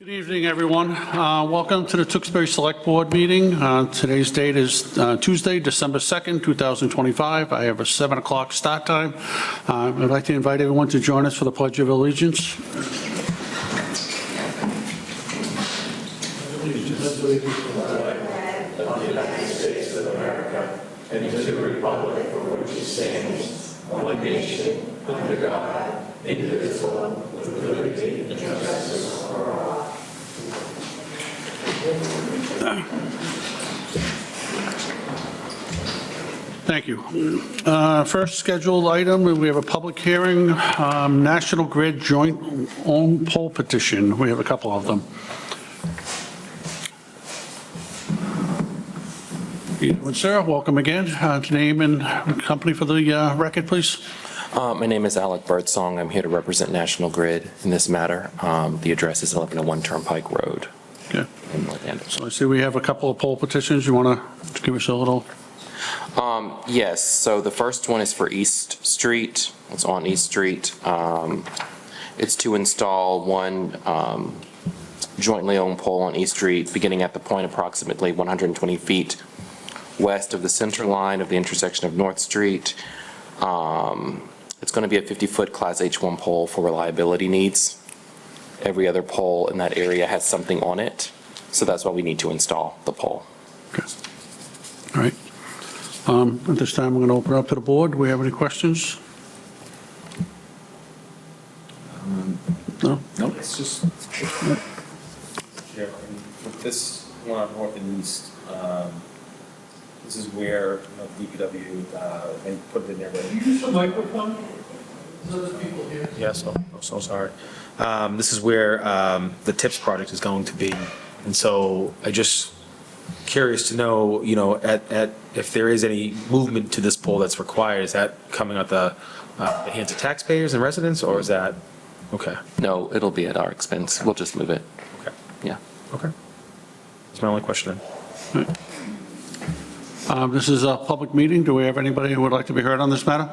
Good evening, everyone. Welcome to the Tewksbury Select Board meeting. Today's date is Tuesday, December 2nd, 2025. I have a 7 o'clock start time. I'd like to invite everyone to join us for the Pledge of Allegiance. And to the republic for which it stands, one nation, under God, indivisible, with liberty and justice for all. Thank you. First scheduled item, we have a public hearing, National Grid Joint Own Poll Petition. We have a couple of them. Sir, welcome again. Name and company for the record, please. My name is Alec Birdsong. I'm here to represent National Grid in this matter. The address is 1101 Turnpike Road Okay. in North Andover. So I see we have a couple of poll petitions. You want to give us a little? Yes, so the first one is for East Street. It's on East Street. It's to install one jointly owned pole on East Street, beginning at the point approximately 120 feet west of the center line of the intersection of North Street. It's going to be a 50-foot Class H1 pole for reliability needs. Every other pole in that area has something on it, so that's why we need to install the pole. Okay. All right. At this time, I'm going to open it up to the board. Do we have any questions? No? No, it's just, with this one on North and East, this is where, DPW, they put it in there. Can you use the microphone? There's other people here. Yeah, I'm so sorry. This is where the TIPS project is going to be. And so I just curious to know, at if there is any movement to this pole that's required, is that coming at the hands of taxpayers and residents, or is that, okay, No, it'll be at our expense. We'll just move it. okay, Yeah. okay. That's my only question then. This is a public meeting. Do we have anybody who would like to be heard on this matter?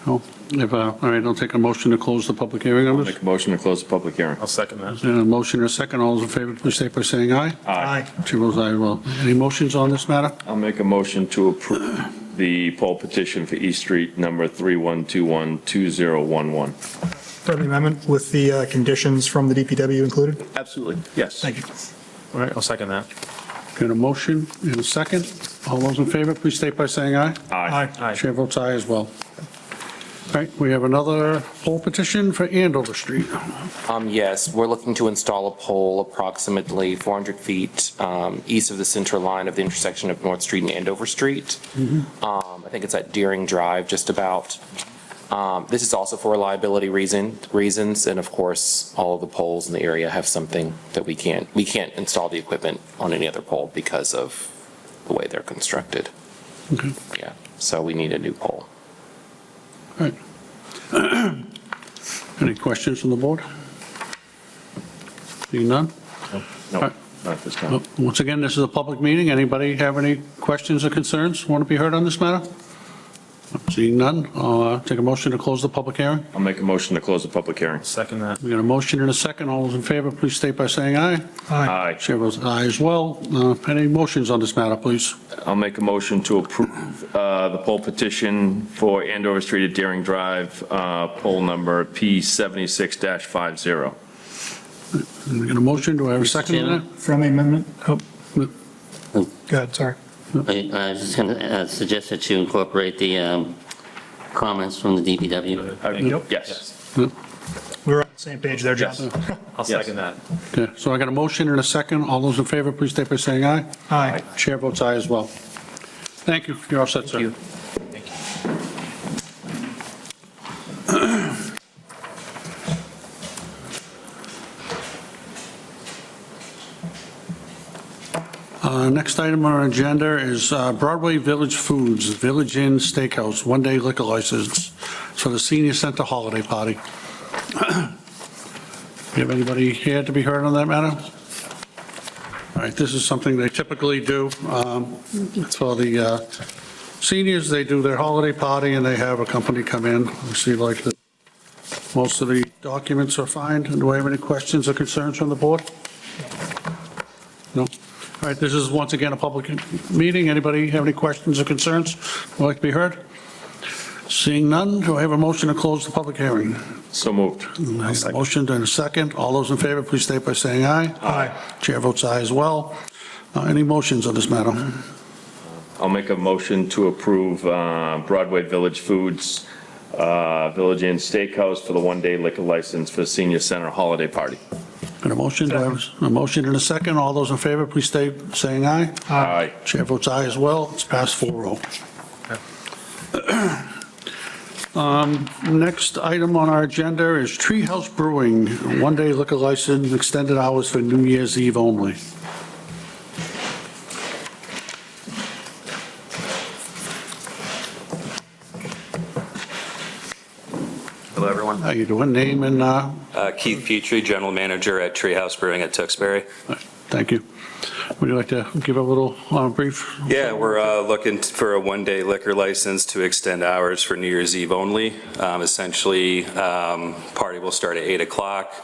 No? All right, I'll take a motion to close the public hearing on this. Make a motion to close the public hearing. I'll second that. And a motion and a second. All those in favor, please state by saying aye. Aye. Chair votes aye as well. Any motions on this matter? I'll make a motion to approve the poll petition for East Street, number 31212011. Friendly amendment with the conditions from the DPW included? Absolutely, yes. Thank you. All right, I'll second that. Got a motion and a second. All those in favor, please state by saying aye. Aye. Aye. Chair votes aye as well. All right, we have another poll petition for Andover Street. Yes, we're looking to install a pole approximately 400 feet east of the center line of the intersection of North Street and Andover Street. I think it's at Deering Drive, just about. This is also for reliability reasons, and of course, all of the poles in the area have something that we can't install the equipment on any other pole because of the way they're constructed. Okay. Yeah, so we need a new pole. All right. Any questions from the board? Seeing none? No, Aye. not at this time. Well, once again, this is a public meeting. Anybody have any questions or concerns? Want to be heard on this matter? Seeing none, I'll take a motion to close the public hearing. I'll make a motion to close the public hearing. Second that. We got a motion and a second. All those in favor, please state by saying aye. Aye. Chair votes aye as well. Any motions on this matter, please? I'll make a motion to approve the poll petition for Andover Street at Deering Drive, poll number P76-50. We got a motion. Do I have a second on that? Friendly amendment? Oh, go ahead, sorry. I was just going to suggest that you incorporate the comments from the DPW. Yes. We're on the same page there, John. I'll second that. Okay, so I got a motion and a second. All those in favor, please state by saying aye. Aye. Chair votes aye as well. Thank you. You're all set, sir. Thank you. Next item on our agenda is Broadway Village Foods, Village Inn Steakhouse, one-day liquor license for the Senior Center Holiday Party. You have anybody here to be heard on that matter? All right, this is something they typically do. It's for the seniors. They do their holiday party and they have a company come in. You see like the Most of the documents are fine. Do I have any questions or concerns from the board? No? All right, this is once again a public meeting. Anybody have any questions or concerns would like to be heard? Seeing none, do I have a motion to close the public hearing? So moved. Motion and a second. All those in favor, please state by saying aye. Aye. Chair votes aye as well. Any motions on this matter? I'll make a motion to approve Broadway Village Foods, Village Inn Steakhouse for the one-day liquor license for Senior Center Holiday Party. Got a motion? Do I have a motion and a second? All those in favor, please state saying aye. Aye. Chair votes aye as well. It's passed 4-0. Next item on our agenda is Treehouse Brewing, one-day liquor license, extended hours for New Year's Eve only. Hello, everyone. How you doing? Name and, Keith Petrie, General Manager at Treehouse Brewing at Tewksbury. thank you. Would you like to give a little brief? Yeah, we're looking for a one-day liquor license to extend hours for New Year's Eve only. Essentially, party will start at 8 o'clock.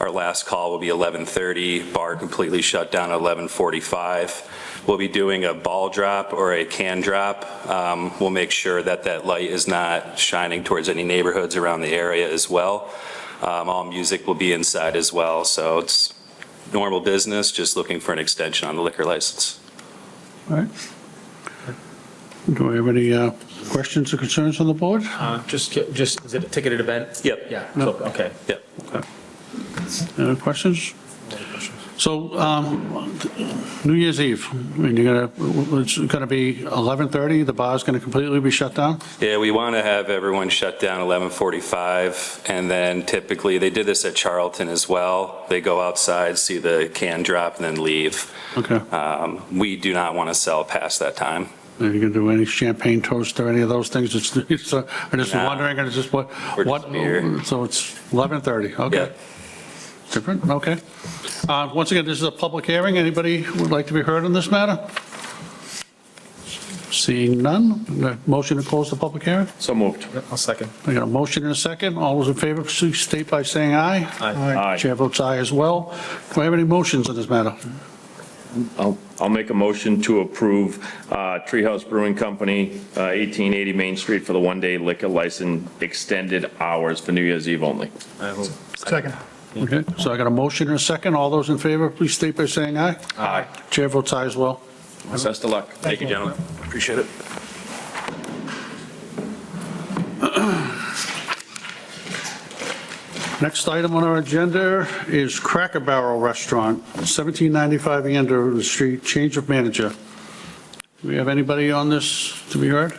Our last call will be 11:30, bar completely shut down at 11:45. We'll be doing a ball drop or a can drop. We'll make sure that that light is not shining towards any neighborhoods around the area as well. All music will be inside as well, so it's normal business, just looking for an extension on the liquor license. All right. Do we have any questions or concerns on the board? Just, is it a ticketed event? Yep. Yeah, so, okay. Yep. Any questions? So, New Year's Eve, I mean, it's going to be 11:30, the bar's going to completely be shut down? Yeah, we want to have everyone shut down 11:45, and then typically, they did this at Charlton as well. They go outside, see the can drop, and then leave. Okay. We do not want to sell past that time. Are you going to do any champagne toast or any of those things? I'm just No. wondering, it's just what, We're just beer. so it's 11:30, okay. Yeah. Different, okay. Once again, this is a public hearing. Anybody would like to be heard on this matter? Seeing none, motion to close the public hearing? So moved. I'll second. I got a motion and a second. All those in favor, please state by saying aye. Aye. Chair votes aye as well. Do I have any motions on this matter? I'll make a motion to approve Treehouse Brewing Company, 1880 Main Street for the one-day liquor license, extended hours for New Year's Eve only. Second. Okay, so I got a motion and a second. All those in favor, please state by saying aye. Aye. Chair votes aye as well. Best of luck. Thank you, gentlemen. Appreciate it. Next item on our agenda is Cracker Barrel Restaurant, 1795 Andover Street, change of manager. Do we have anybody on this to be heard?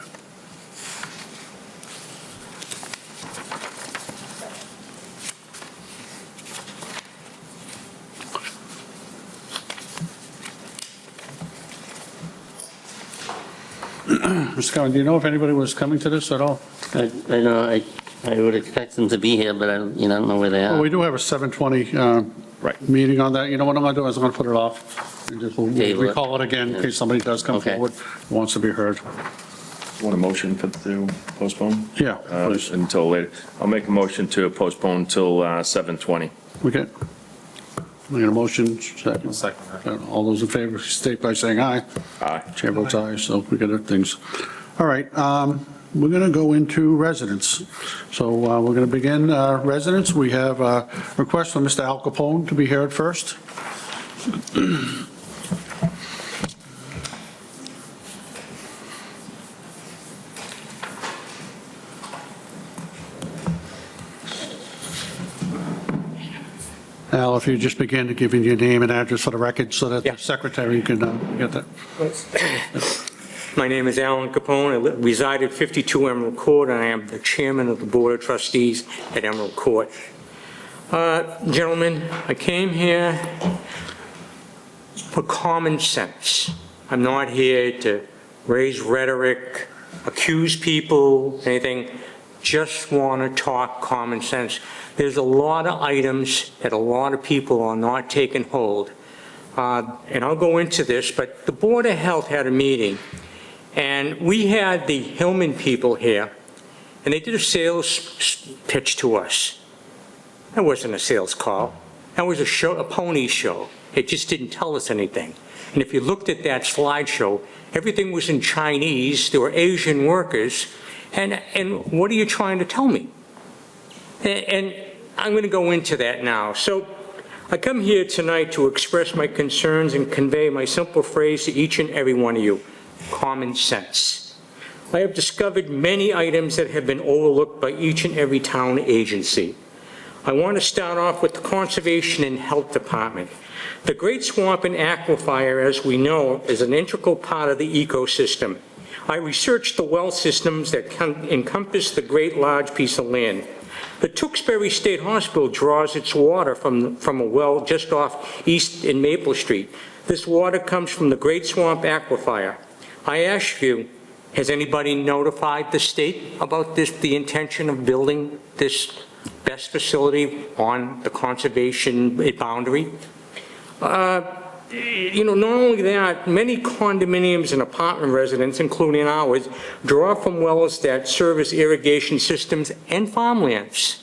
Mr. Cohen, do you know if anybody was coming to this at all? I know, I would expect them to be here, but I don't know where they Well, are. we do have a 7:20 meeting on that. You know what I'm going to do is I'm going to put it off. And just we'll Table it. recall it again in case somebody does come Okay. forward, who wants to be heard. Want a motion to postpone? Yeah, please. Until later. I'll make a motion to postpone till 7:20. Okay. I got a motion, second. I'll second that. All those in favor, state by saying aye. Aye. Chair votes aye, so we got things. All right, we're going to go into residents. So we're going to begin residents. We have a request from Mr. Al Capone to be heard first. Al, if you just begin to give your name and address for the record so that the secretary can get that. My name is Alan Capone. I reside at 52 Emerald Court, and I am the chairman of the Board of Trustees at Emerald Court. Gentlemen, I came here for common sense. I'm not here to raise rhetoric, accuse people, anything. Just want to talk common sense. There's a lot of items that a lot of people are not taking hold. And I'll go into this, but the Board of Health had a meeting, and we had the Hillman people here, and they did a sales pitch to us. That wasn't a sales call. That was a show, a pony show. It just didn't tell us anything. And if you looked at that slideshow, everything was in Chinese, there were Asian workers, and what are you trying to tell me? And I'm going to go into that now. So I come here tonight to express my concerns and convey my simple phrase to each and every one of you: common sense. I have discovered many items that have been overlooked by each and every town agency. I want to start off with the Conservation and Health Department. The Great Swamp and Aquifer, as we know, is an integral part of the ecosystem. I researched the well systems that encompass the great large piece of land. The Tewksbury State Hospital draws its water from a well just off East in Maple Street. This water comes from the Great Swamp Aquifer. I ask you, has anybody notified the state about this, the intention of building this best facility on the conservation boundary? You know, not only that, many condominiums and apartment residents, including ours, draw from wells that service irrigation systems and farmlands.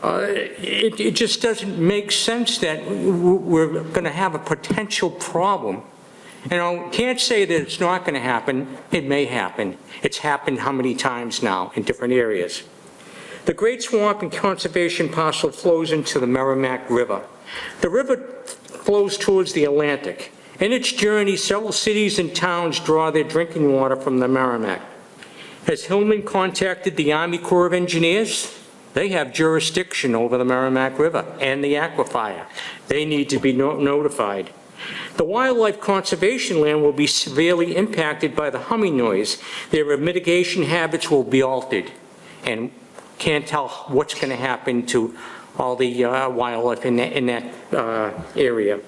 It just doesn't make sense that we're going to have a potential problem. You know, can't say that it's not going to happen. It may happen. It's happened how many times now in different areas? The Great Swamp and Conservation Parcel flows into the Merrimack River. The river flows towards the Atlantic. In its journey, several cities and towns draw their drinking water from the Merrimack. Has Hillman contacted the Army Corps of Engineers? They have jurisdiction over the Merrimack River and the aquifer. They need to be notified. The wildlife conservation land will be severely impacted by the humming noise. Their mitigation habits will be altered, and can't tell what's going to happen to all the wildlife in that area.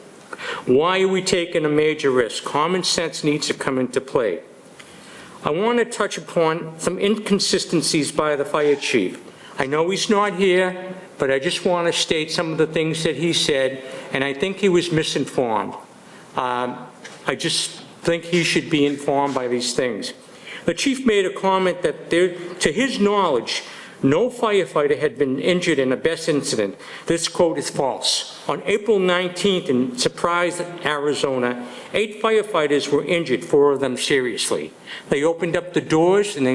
Why are we taking a major risk? Common sense needs to come into play. I want to touch upon some inconsistencies by the fire chief. I know he's not here, but I just want to state some of the things that he said, and I think he was misinformed. I just think he should be informed by these things. The chief made a comment that to his knowledge, no firefighter had been injured in a BESS incident. This quote is false. On April 19th in Surprise, Arizona, 8 firefighters were injured, 4 of them seriously. They opened up the doors and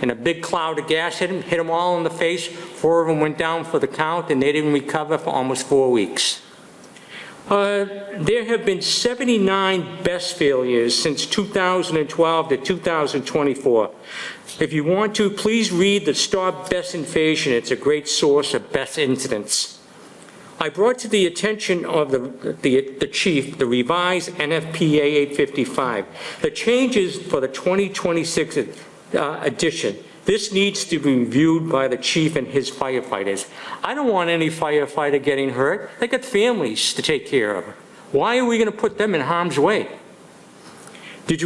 a big cloud of gas hit them all in the face. 4 of them went down for the count, and they didn't recover for almost 4 weeks. There have been 79 BESS failures since 2012 to 2024. If you want to, please read the Stop BESS Invasion. It's a great source of BESS incidents. I brought to the attention of the chief the revised NFPA 855. The changes for the 2026 edition. This needs to be reviewed by the chief and his firefighters. I don't want any firefighter getting hurt. They got families to take care of. Why are we going to put them in harm's way? Did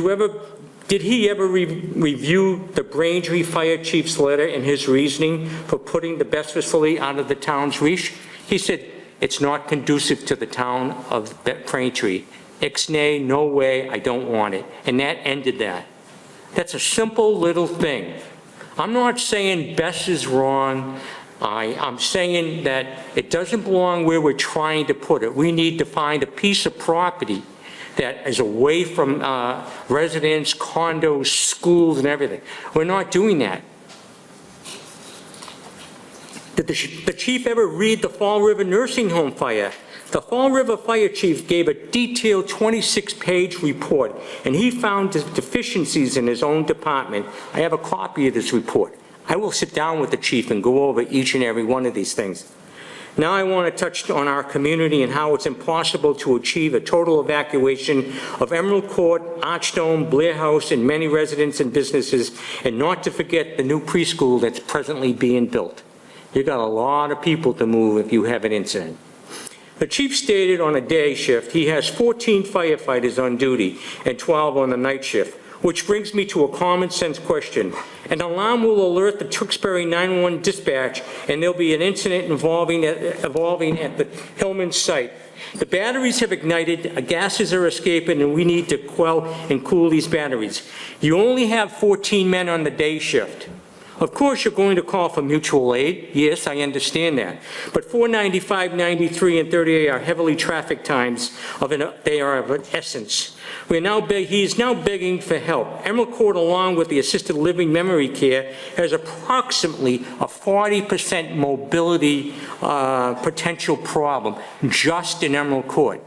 he ever review the Braintree fire chief's letter and his reasoning for putting the BESS facility out of the town's reach? He said, it's not conducive to the town of Braintree. Ixnay, no way, I don't want it. And that ended that. That's a simple little thing. I'm not saying BESS is wrong. I'm saying that it doesn't belong where we're trying to put it. We need to find a piece of property that is away from residents, condos, schools, and everything. We're not doing that. Did the chief ever read the Fall River nursing home fire? The Fall River fire chief gave a detailed 26-page report, and he found deficiencies in his own department. I have a copy of this report. I will sit down with the chief and go over each and every one of these things. Now I want to touch on our community and how it's impossible to achieve a total evacuation of Emerald Court, Archdome, Blair House, and many residents and businesses, and not to forget the new preschool that's presently being built. You got a lot of people to move if you have an incident. The chief stated on a day shift he has 14 firefighters on duty and 12 on the night shift, which brings me to a common sense question. An alarm will alert the Tewksbury 911 dispatch, and there'll be an incident evolving at the Hillman site. The batteries have ignited, gases are escaping, and we need to quell and cool these batteries. You only have 14 men on the day shift. Of course, you're going to call for mutual aid. Yes, I understand that. But 495, 93, and 38 are heavily trafficked times, they are of an essence. He is now begging for help. Emerald Court, along with the assisted living memory care, has approximately a 40% mobility potential problem just in Emerald Court.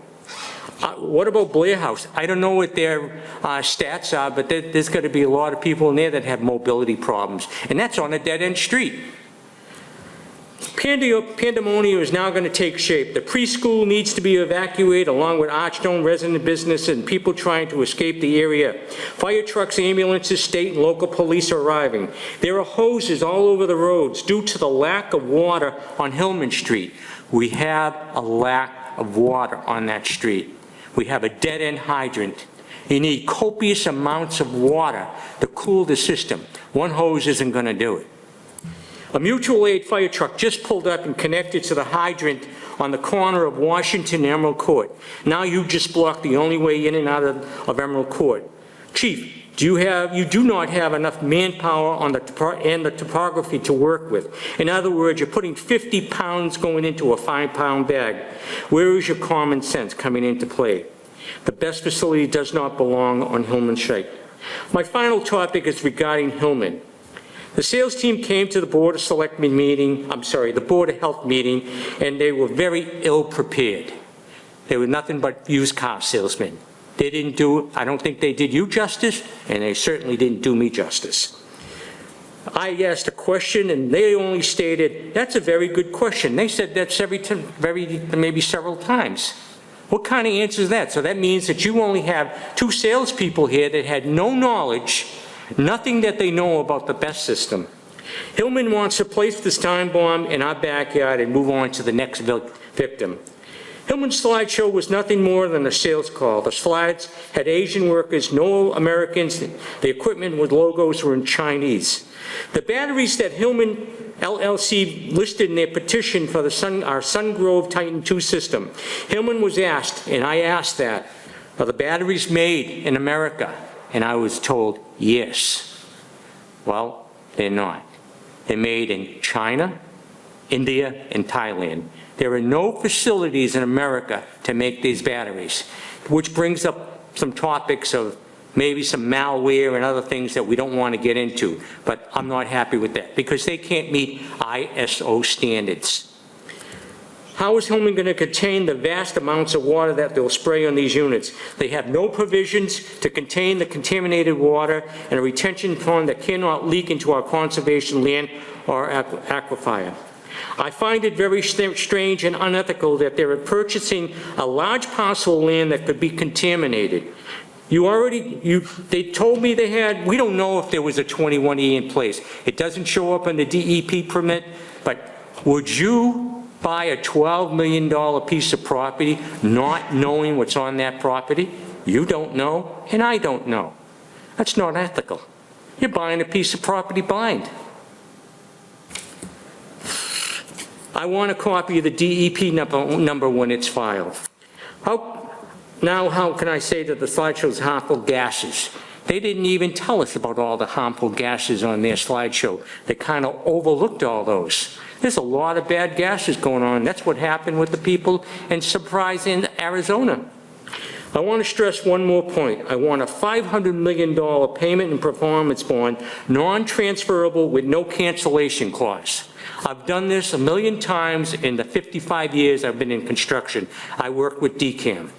What about Blair House? I don't know what their stats are, but there's got to be a lot of people in there that have mobility problems, and that's on a dead-end street. Pandemonium is now going to take shape. The preschool needs to be evacuated along with Archstone resident business and people trying to escape the area. Fire trucks, ambulances, state and local police are arriving. There are hoses all over the roads due to the lack of water on Hillman Street. We have a lack of water on that street. We have a dead-end hydrant. You need copious amounts of water to cool the system. One hose isn't going to do it. A mutual aid fire truck just pulled up and connected to the hydrant on the corner of Washington and Emerald Court. Now you just blocked the only way in and out of Emerald Court. Chief, you do not have enough manpower on the topography to work with. In other words, you're putting 50 pounds going into a 5-pound bag. Where is your common sense coming into play? The best facility does not belong on Hillman Street. My final topic is regarding Hillman. The sales team came to the Board of Selectmen meeting, the Board of Health meeting, and they were very ill-prepared. They were nothing but used car salesmen. I don't think they did you justice, and they certainly didn't do me justice. I asked a question, and they only stated, that's a very good question. They said that's maybe several times. What kind of answer is that? So that means that you only have 2 salespeople here that had no knowledge, nothing that they know about the BEST system. Hillman wants to place this time bomb in our backyard and move on to the next victim. Hillman's slideshow was nothing more than a sales call. The slides had Asian workers, no Americans. The equipment with logos were in Chinese. The batteries that Hillman LLC listed in their petition for our Sungrove Titan II system. Hillman was asked, and I asked that, are the batteries made in America? And I was told, yes. Well, they're not. They're made in China, India, and Thailand. There are no facilities in America to make these batteries, which brings up some topics of maybe some malware and other things that we don't want to get into, but I'm not happy with that because they can't meet ISO standards. How is Hillman going to contain the vast amounts of water that they'll spray on these units? They have no provisions to contain the contaminated water and a retention pond that cannot leak into our conservation land or aquifer. I find it very strange and unethical that they're purchasing a large parcel of land that could be contaminated. They told me we don't know if there was a 21E in place. It doesn't show up on the DEP permit, but would you buy a $12 million piece of property not knowing what's on that property? You don't know, and I don't know. That's not ethical. You're buying a piece of property blind. I want a copy of the DEP number when it's filed. How can I say that the slideshow's harmful gases? They didn't even tell us about all the harmful gases on their slideshow. They kind of overlooked all those. There's a lot of bad gases going on. That's what happened with the people in Surprise in Arizona. I want to stress one more point. I want a $500 million payment and performance bond, non-transferable with no cancellation clause. I've done this 1 million times in the 55 years I've been in construction. I work with DCAM.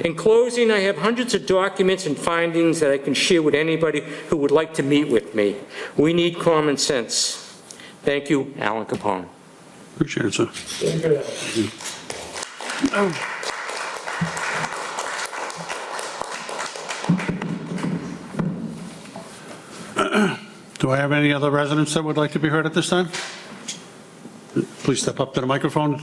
In closing, I have hundreds of documents and findings that I can share with anybody who would like to meet with me. We need common sense. Thank you, Alan Capone. Appreciate it, sir. Do I have any other residents that would like to be heard at this time? Please step up to the microphone.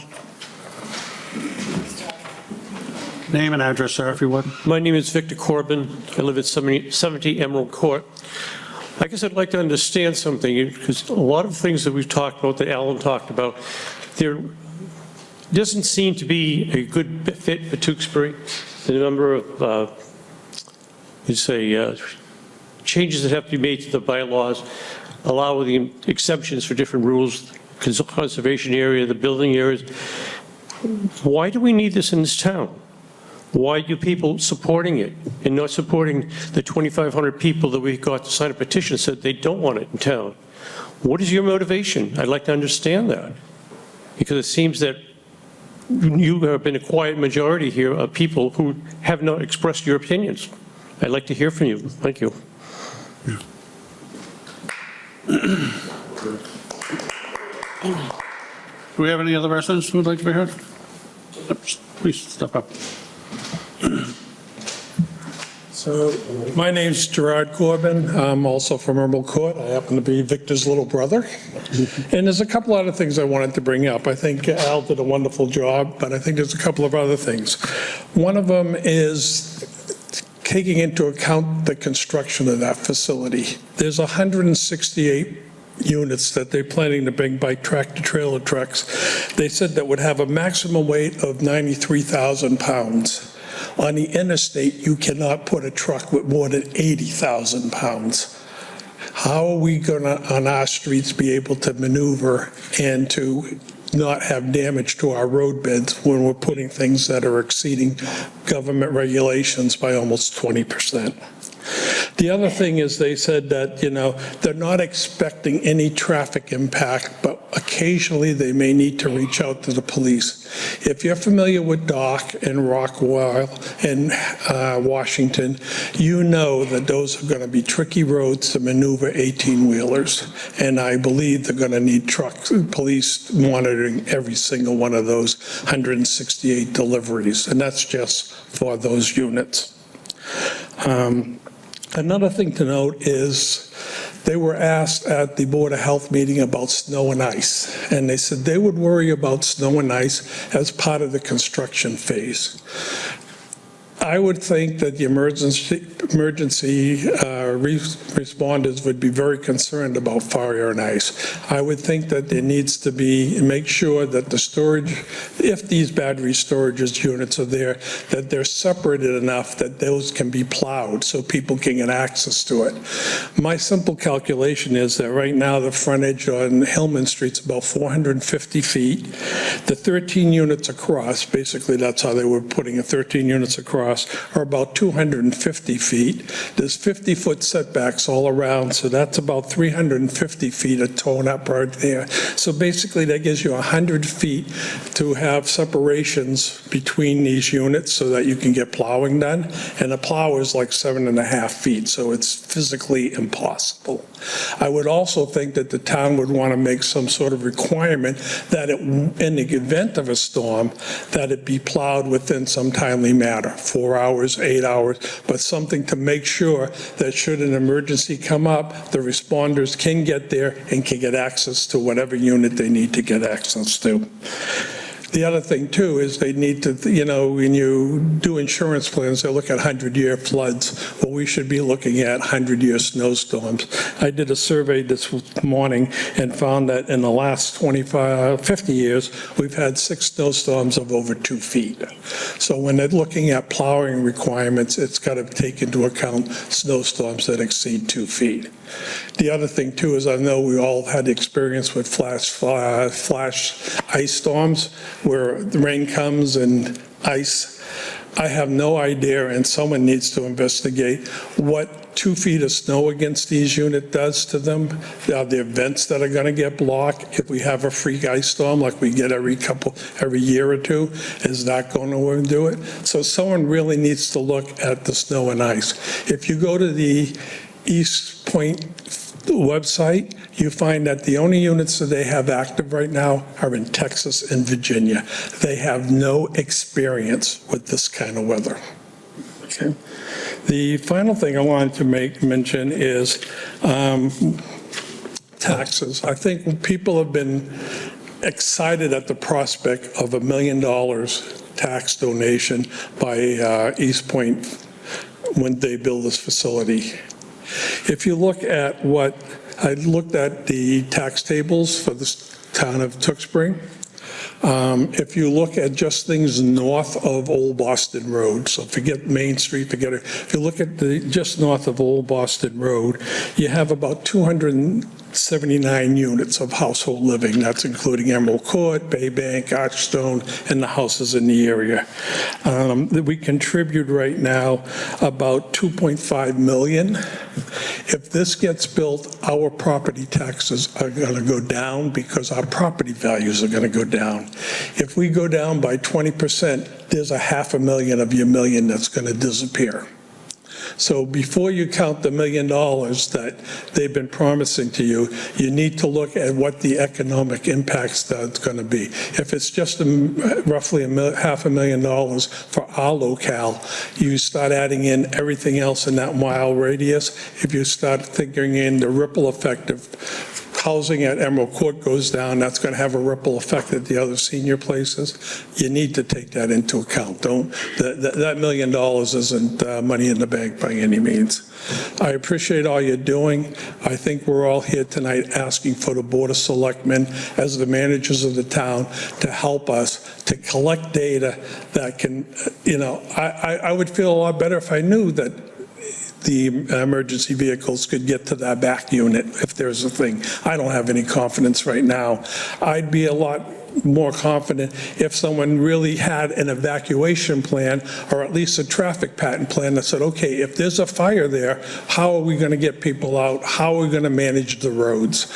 Name and address, sir, if you would. My name is Victor Corbin. I live at 70 Emerald Court. I guess I'd like to understand something, because a lot of things that we've talked about, that Alan talked about, there doesn't seem to be a good fit for Tewksbury. The number of, changes that have to be made to the bylaws, allow the exemptions for different rules conservation area, the building areas. Why do we need this in this town? Why are you people supporting it and not supporting the 2,500 people that we got to sign a petition that said they don't want it in town? What is your motivation? I'd like to understand that. Because it seems that you have been a quiet majority here of people who have not expressed your opinions. I'd like to hear from you. Thank you. Do we have any other residents who would like to be heard? Please step up. So, my name's Gerard Corbin. I'm also from Emerald Court. I happen to be Victor's little brother. And there's a couple other things I wanted to bring up. I think Al did a wonderful job, but I think there's a couple of other things. One of them is taking into account the construction of that facility. There's 168 units that they're planning to bring by tractor-trailer trucks. They said that would have a maximum weight of 93,000 pounds. On the interstate, you cannot put a truck with more than 80,000 pounds. How are we going to, on our streets, be able to maneuver and to not have damage to our road beds when we're putting things that are exceeding government regulations by almost 20%? The other thing is they said that, they're not expecting any traffic impact, but occasionally they may need to reach out to the police. If you're familiar with Dock and Rockwell and Washington, you know that those are going to be tricky roads to maneuver 18-wheelers. And I believe they're going to need police monitoring every single one of those 168 deliveries. And that's just for those units. Another thing to note is they were asked at the Board of Health meeting about snow and ice, and they said they would worry about snow and ice as part of the construction phase. I would think that the emergency responders would be very concerned about fire and ice. I would think that there needs to be, make sure that the storage, if these battery storage units are there, that they're separated enough that those can be plowed so people can get access to it. My simple calculation is that right now the frontage on Hillman Street's about 450 feet. The 13 units across, basically that's how they were putting it, 13 units across, are about 250 feet. There's 50-foot setbacks all around, so that's about 350 feet of tone up right there. So basically, that gives you 100 feet to have separations between these units so that you can get plowing done. And the plow is like 7.5 feet, so it's physically impossible. I would also think that the town would want to make some sort of requirement that in the event of a storm, that it be plowed within some timely manner, 4 hours, 8 hours, but something to make sure that should an emergency come up, the responders can get there and can get access to whatever unit they need to get access to. The other thing, too, is they need to, when you do insurance plans, they look at 100-year floods. Well, we should be looking at 100-year snowstorms. I did a survey this morning and found that in the last 50 years, we've had 6 snowstorms of over 2 feet. So when they're looking at plowing requirements, it's got to take into account snowstorms that exceed 2 feet. The other thing, too, is I know we all had experience with flash ice storms where the rain comes and ice. I have no idea, and someone needs to investigate what 2 feet of snow against these units does to them. Are there vents that are going to get blocked? If we have a freak ice storm like we get every year or two, is that going to do it? So someone really needs to look at the snow and ice. If you go to the East Point website, you find that the only units that they have active right now are in Texas and Virginia. They have no experience with this kind of weather. Okay. The final thing I wanted to mention is taxes. I think people have been excited at the prospect of $1 million tax donation by East Point when they build this facility. If you look at I looked at the tax tables for the town of Tewksbury. If you look at just things north of Old Boston Road, so forget Main Street, forget it. If you look at just north of Old Boston Road, you have about 200 79 units of household living. That's including Emerald Court, Bay Bank, Archstone, and the houses in the area. We contribute right now about $2.5 million. If this gets built, our property taxes are going to go down because our property values are going to go down. If we go down by 20%, there's $500,000 of your million that's going to disappear. So before you count the $1 million that they've been promising to you, you need to look at what the economic impacts that's going to be. If it's just roughly $500,000 for our locale, you start adding in everything else in that mile radius. If you start thinking in the ripple effect of housing at Emerald Court goes down, that's going to have a ripple effect at the other senior places. You need to take that into account. That $1 million isn't money in the bank by any means. I appreciate all you're doing. I think we're all here tonight asking for the Board of Selectmen, as the managers of the town, to help us to collect data that can, I would feel a lot better if I knew that the emergency vehicles could get to that back unit if there's a thing. I don't have any confidence right now. I'd be a lot more confident if someone really had an evacuation plan, or at least a traffic pattern plan that said, okay, if there's a fire there, how are we going to get people out? How are we going to manage the roads?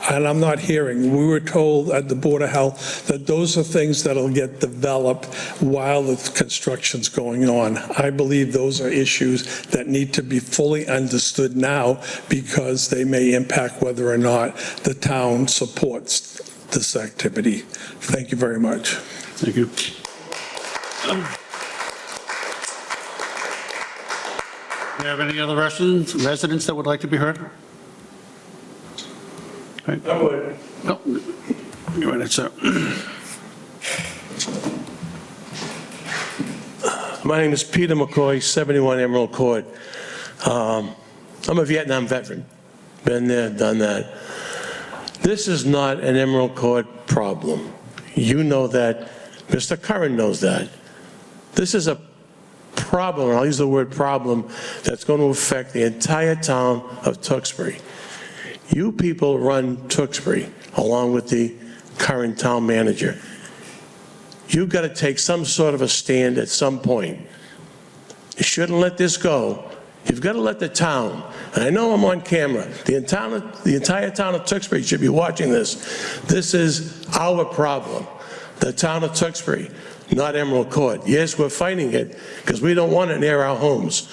And I'm not hearing. We were told at the Board of Health that those are things that'll get developed while the construction's going on. I believe those are issues that need to be fully understood now, because they may impact whether or not the town supports this activity. Thank you very much. Thank you. Do you have any other residents that would like to be heard? Okay. I would. No. Go ahead, sir. My name is Peter McCoy, 71 Emerald Court. I'm a Vietnam veteran. Been there, done that. This is not an Emerald Court problem. You know that. Mr. Curran knows that. This is a problem, and I'll use the word problem, that's going to affect the entire town of Tewksbury. You people run Tewksbury, along with the current town manager. You've got to take some sort of a stand at some point. You shouldn't let this go. You've got to let the town, and I know I'm on camera, the entire town of Tewksbury should be watching this. This is our problem, the town of Tewksbury, not Emerald Court. Yes, we're fighting it because we don't want it near our homes.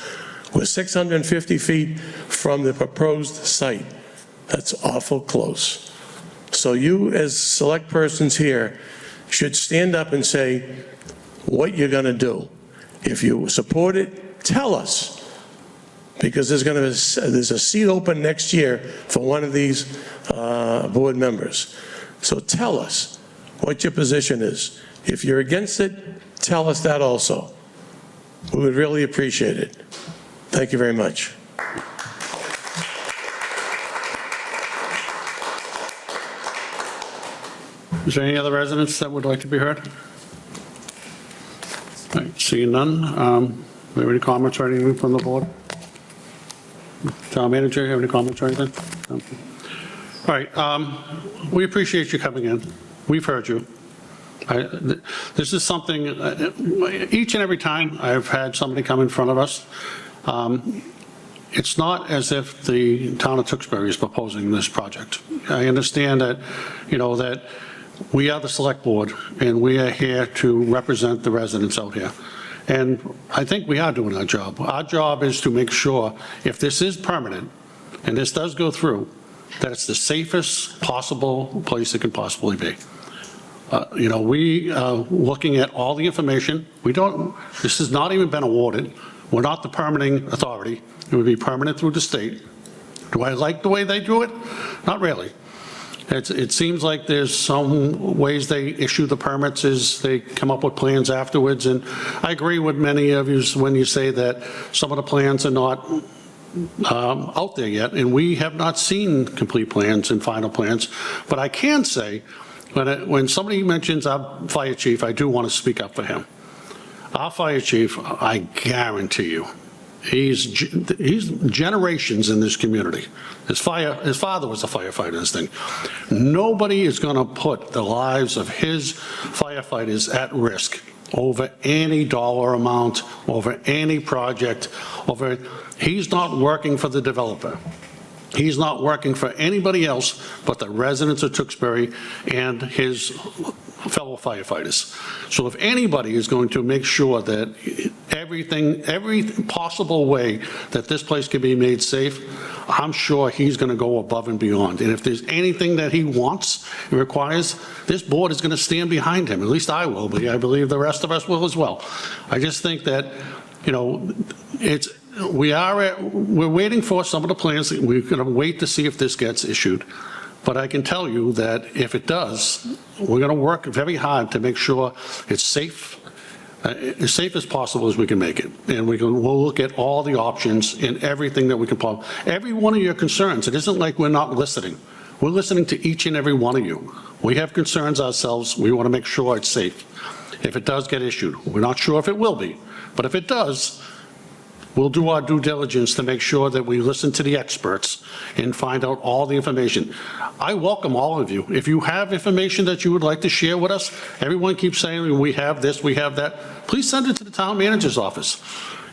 We're 650 feet from the proposed site. That's awful close. So you, as select persons here, should stand up and say what you're going to do. If you support it, tell us. Because there's a seat open next year for one of these board members. So tell us what your position is. If you're against it, tell us that also. We would really appreciate it. Thank you very much. Is there any other residents that would like to be heard? All right, seeing none. Do we have any comments or anything from the board? Town manager, you have any comments or anything? No. All right, we appreciate you coming in. We've heard you. This is something, each and every time I've had somebody come in front of us, it's not as if the town of Tewksbury is proposing this project. I understand that, that we are the select board, and we are here to represent the residents out here. And I think we are doing our job. Our job is to make sure, if this is permanent, and this does go through, that it's the safest possible place it can possibly be. We are looking at all the information. This has not even been awarded. We're not the permitting authority. It would be permanent through the state. Do I like the way they do it? Not really. It seems like there's some ways they issue the permits is they come up with plans afterwards, and I agree with many of you when you say that some of the plans are not out there yet, and we have not seen complete plans and final plans. But I can say, when somebody mentions our fire chief, I do want to speak up for him. Our fire chief, I guarantee you, He's generations in this community. His father was a firefighter in this thing. Nobody is going to put the lives of his firefighters at risk over any dollar amount, over any project, he's not working for the developer. He's not working for anybody else but the residents of Tewksbury and his fellow firefighters. So if anybody is going to make sure that every possible way that this place can be made safe, I'm sure he's going to go above and beyond. And if there's anything that he wants and requires, this board is going to stand behind him. At least I will be. I believe the rest of us will as well. I just think that, we're waiting for some of the plans. We're going to wait to see if this gets issued. But I can tell you that if it does, we're going to work very hard to make sure it's safe, as safe as possible as we can make it. And we'll look at all the options and everything that we can possibly. Every one of your concerns, it isn't like we're not listening. We're listening to each and every one of you. We have concerns ourselves. We want to make sure it's safe. If it does get issued, we're not sure if it will be. But if it does, we'll do our due diligence to make sure that we listen to the experts and find out all the information. I welcome all of you. If you have information that you would like to share with us, everyone keeps saying we have this, we have that. Please send it to the town manager's office.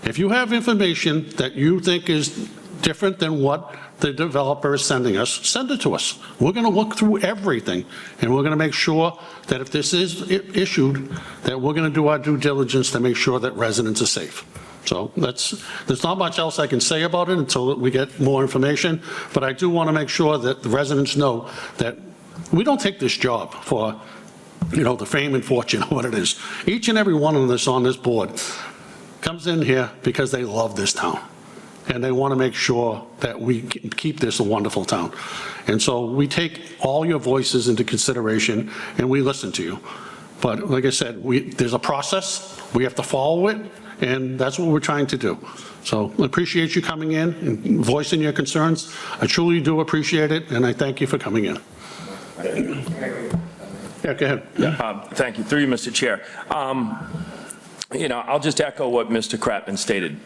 If you have information that you think is different than what the developer is sending us, send it to us. We're going to look through everything, and we're going to make sure that if this is issued, that we're going to do our due diligence to make sure that residents are safe. So there's not much else I can say about it until we get more information, but I do want to make sure that the residents know that we don't take this job for, the fame and fortune, what it is. Each and every one of us on this board comes in here because they love this town, and they want to make sure that we keep this a wonderful town. And so we take all your voices into consideration, and we listen to you. But like I said, there's a process, we have to follow it, and that's what we're trying to do. So I appreciate you coming in and voicing your concerns. I truly do appreciate it, and I thank you for coming in. Yeah, go ahead. Thank you. Through you, Mr. Chair. I'll just echo what Mr. Kratman stated.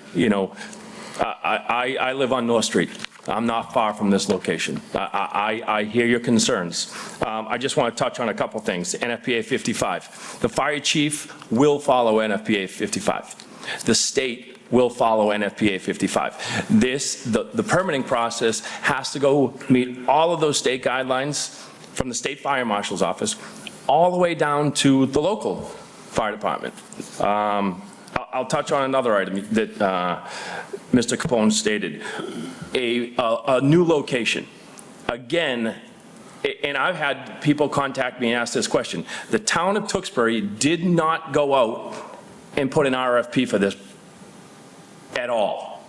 I live on North Street. I'm not far from this location. I hear your concerns. I just want to touch on a couple things. NFPA 55. The fire chief will follow NFPA 55. The state will follow NFPA 55. The permitting process has to go meet all of those state guidelines from the state fire marshal's office all the way down to the local fire department. I'll touch on another item that Mr. Capone stated. A new location. Again, and I've had people contact me and ask this question. The town of Tewksbury did not go out and put an RFP for this at all.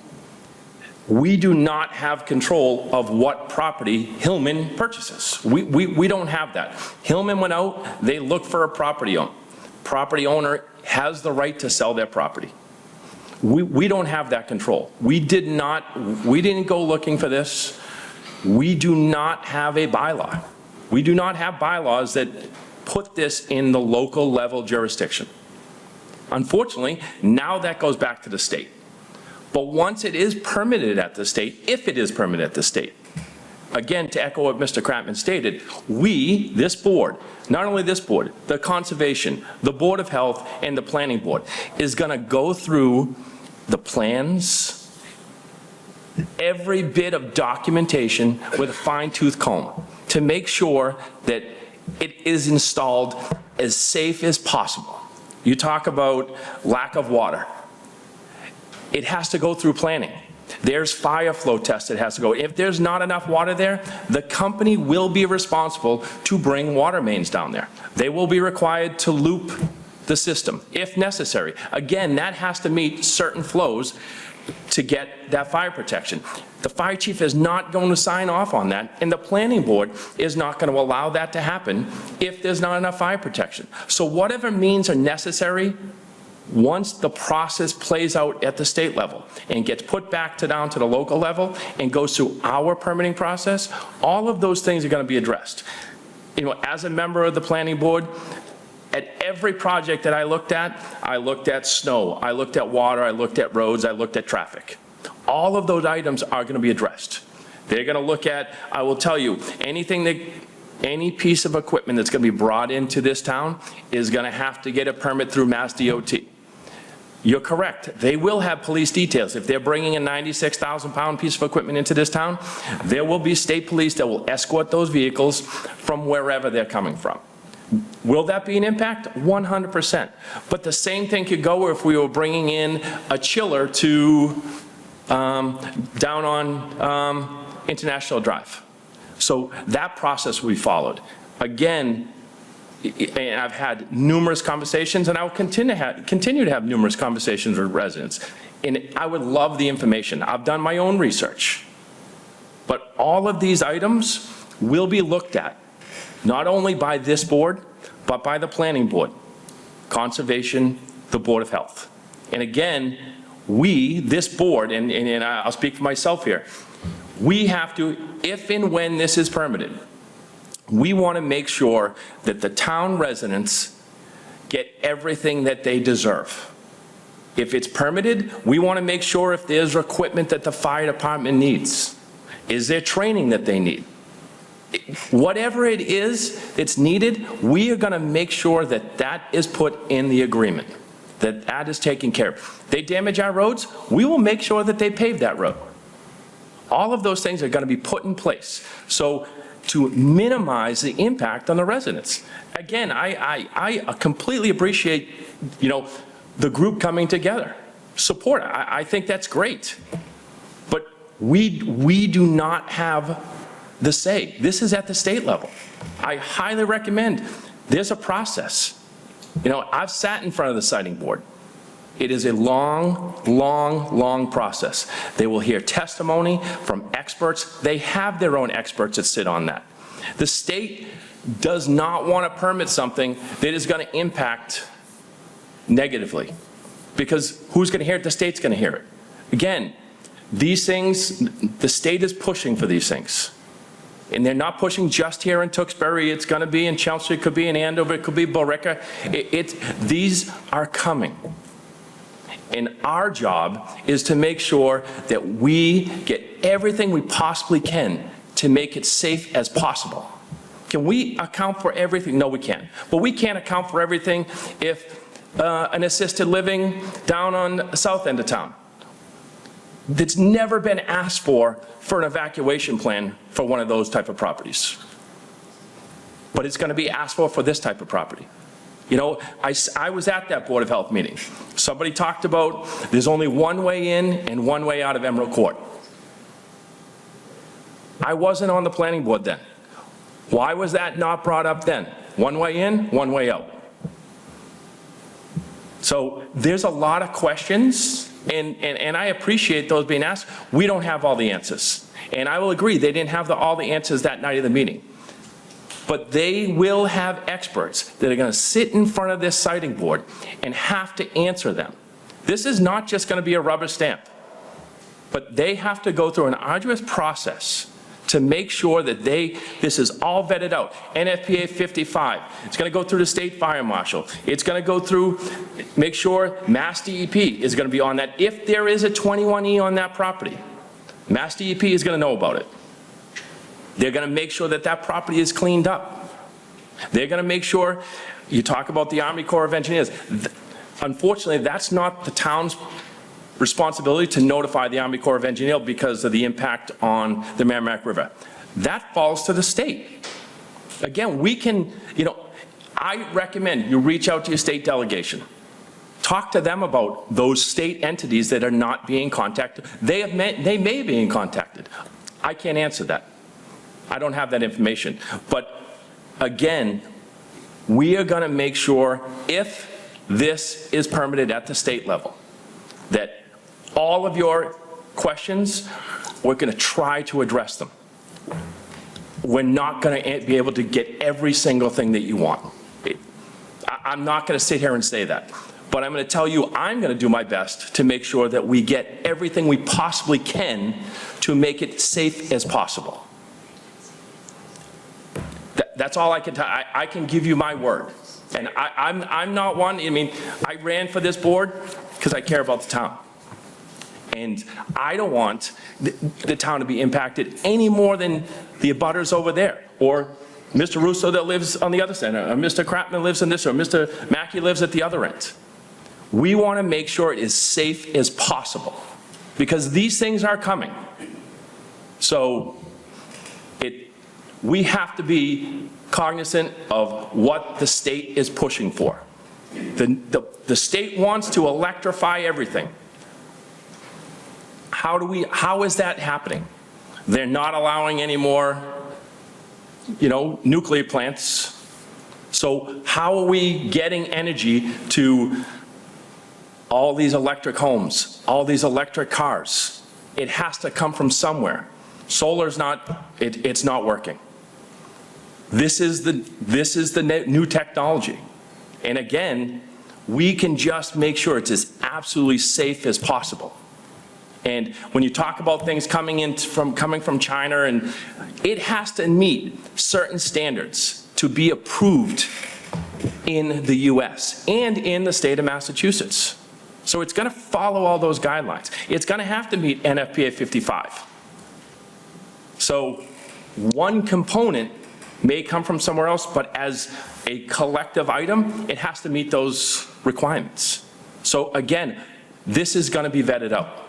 We do not have control of what property Hillman purchases. We don't have that. Hillman went out, they looked for a property owner. Property owner has the right to sell their property. We don't have that control. We didn't go looking for this. We do not have a bylaw. We do not have bylaws that put this in the local level jurisdiction. Unfortunately, now that goes back to the state. But once it is permitted at the state, if it is permitted at the state, again, to echo what Mr. Kratman stated, this board, not only this board, the Conservation, the Board of Health, and the Planning Board, is going to go through the plans, every bit of documentation with a fine-tooth comb to make sure that it is installed as safe as possible. You talk about lack of water. It has to go through planning. There's fire flow tests that has to go. If there's not enough water there, the company will be responsible to bring water mains down there. They will be required to loop the system if necessary. Again, that has to meet certain flows to get that fire protection. The fire chief is not going to sign off on that, and the planning board is not going to allow that to happen if there's not enough fire protection. So whatever means are necessary, once the process plays out at the state level and gets put back down to the local level and goes through our permitting process, all of those things are going to be addressed. As a member of the planning board, at every project that I looked at snow, I looked at water, I looked at roads, I looked at traffic. All of those items are going to be addressed. They're going to look at, I will tell you, any piece of equipment that's going to be brought into this town is going to have to get a permit through Mass DOT. You're correct. They will have police details. If they're bringing a 96,000-pound piece of equipment into this town, there will be state police that will escort those vehicles from wherever they're coming from. Will that be an impact? 100%. But the same thing could go if we were bringing in a chiller to down on International Drive. So that process will be followed. Again, and I've had numerous conversations, and I will continue to have numerous conversations with residents. And I would love the information. I've done my own research. But all of these items will be looked at, not only by this board, but by the planning board, conservation, the Board of Health. And again, we, this board, and I'll speak for myself here, we have to, if and when this is permitted, we want to make sure that the town residents get everything that they deserve. If it's permitted, we want to make sure if there's equipment that the fire department needs. Is there training that they need? Whatever it is that's needed, we are going to make sure that that is put in the agreement, that that is taken care of. They damage our roads, we will make sure that they pave that road. All of those things are going to be put in place. So to minimize the impact on the residents. Again, I completely appreciate, the group coming together. Support, I think that's great. But we do not have the say. This is at the state level. I highly recommend, there's a process. I've sat in front of the siting board. It is a long, long, long process. They will hear testimony from experts. They have their own experts that sit on that. The state does not want to permit something that is going to impact negatively, because who's going to hear it? The state's going to hear it. Again, these things, the state is pushing for these things. And they're not pushing just here in Tewksbury. It's going to be in Chelsea. It could be in Andover. It could be Billerica. These are coming. And our job is to make sure that we get everything we possibly can to make it safe as possible. Can we account for everything? No, we can't. But we can't account for everything if an assisted living down on the south end of town that's never been asked for an evacuation plan for one of those type of properties. But it's going to be asked for this type of property. I was at that Board of Health meeting. Somebody talked about there's only one way in and one way out of Emerald Court. I wasn't on the planning board then. Why was that not brought up then? One way in, one way out. So there's a lot of questions, and I appreciate those being asked. We don't have all the answers. And I will agree, they didn't have all the answers that night of the meeting. But they will have experts that are going to sit in front of this siting board and have to answer them. This is not just going to be a rubber stamp, but they have to go through an arduous process to make sure that this is all vetted out. NFPA 55, it's going to go through the state fire marshal. It's going to go through, make sure Mass DEP is going to be on that. If there is a 21E on that property, Mass DEP is going to know about it. They're going to make sure that that property is cleaned up. They're going to make sure, you talk about the Army Corps of Engineers. Unfortunately, that's not the town's responsibility to notify the Army Corps of Engineers because of the impact on the Merrimack River. That falls to the state. Again, we can, I recommend you reach out to your state delegation. Talk to them about those state entities that are not being contacted. They may be being contacted. I can't answer that. I don't have that information. But again, we are going to make sure if this is permitted at the state level, that all of your questions, we're going to try to address them. We're not going to be able to get every single thing that you want. I'm not going to sit here and say that. But I'm going to tell you, I'm going to do my best to make sure that we get everything we possibly can to make it safe as possible. That's all I can tell. I can give you my word. And I'm not one, I ran for this board because I care about the town. And I don't want the town to be impacted any more than the abutters over there, or Mr. Russo that lives on the other side, or Mr. Kratman lives in this, or Mr. Mackey lives at the other end. We want to make sure it is safe as possible, because these things are coming. So we have to be cognizant of what the state is pushing for. The state wants to electrify everything. How is that happening? They're not allowing any more, nuclear plants. So how are we getting energy to all these electric homes, all these electric cars? It has to come from somewhere. Solar's it's not working. This is the new technology. And again, we can just make sure it's as absolutely safe as possible. And when you talk about things coming from China, and it has to meet certain standards to be approved in the US and in the state of Massachusetts. So it's going to follow all those guidelines. It's going to have to meet NFPA 55. So one component may come from somewhere else, but as a collective item, it has to meet those requirements. So again, this is going to be vetted out.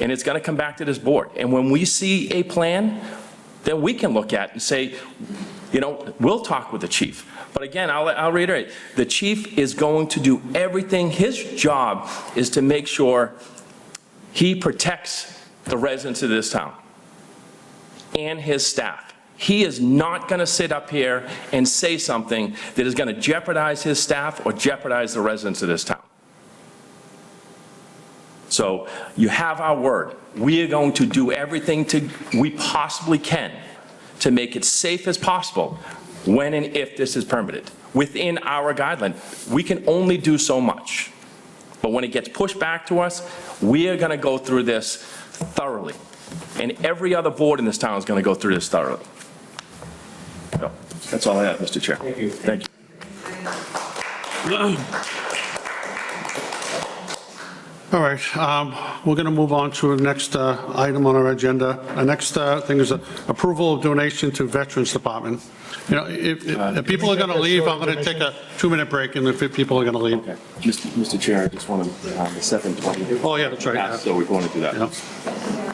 And it's going to come back to this board. And when we see a plan, then we can look at and say, we'll talk with the chief. But again, I'll reiterate, the chief is going to do everything. His job is to make sure he protects the residents of this town and his staff. He is not going to sit up here and say something that is going to jeopardize his staff or jeopardize the residents of this town. So you have our word. We are going to do everything we possibly can to make it safe as possible when and if this is permitted. Within our guideline, we can only do so much. But when it gets pushed back to us, we are going to go through this thoroughly. And every other board in this town is going to go through this thoroughly. So that's all I have, Mr. Chair. Thank you. Thank you. All right, we're going to move on to the next item on our agenda. Our next thing is approval of donation to Veterans Department. If people are going to leave, I'm going to take a 2-minute break, and if people are going to leave. Okay. Mr. Chair, I just want to, the 720. Oh, yeah, that's right. Yeah. So we're going to do that. Yeah.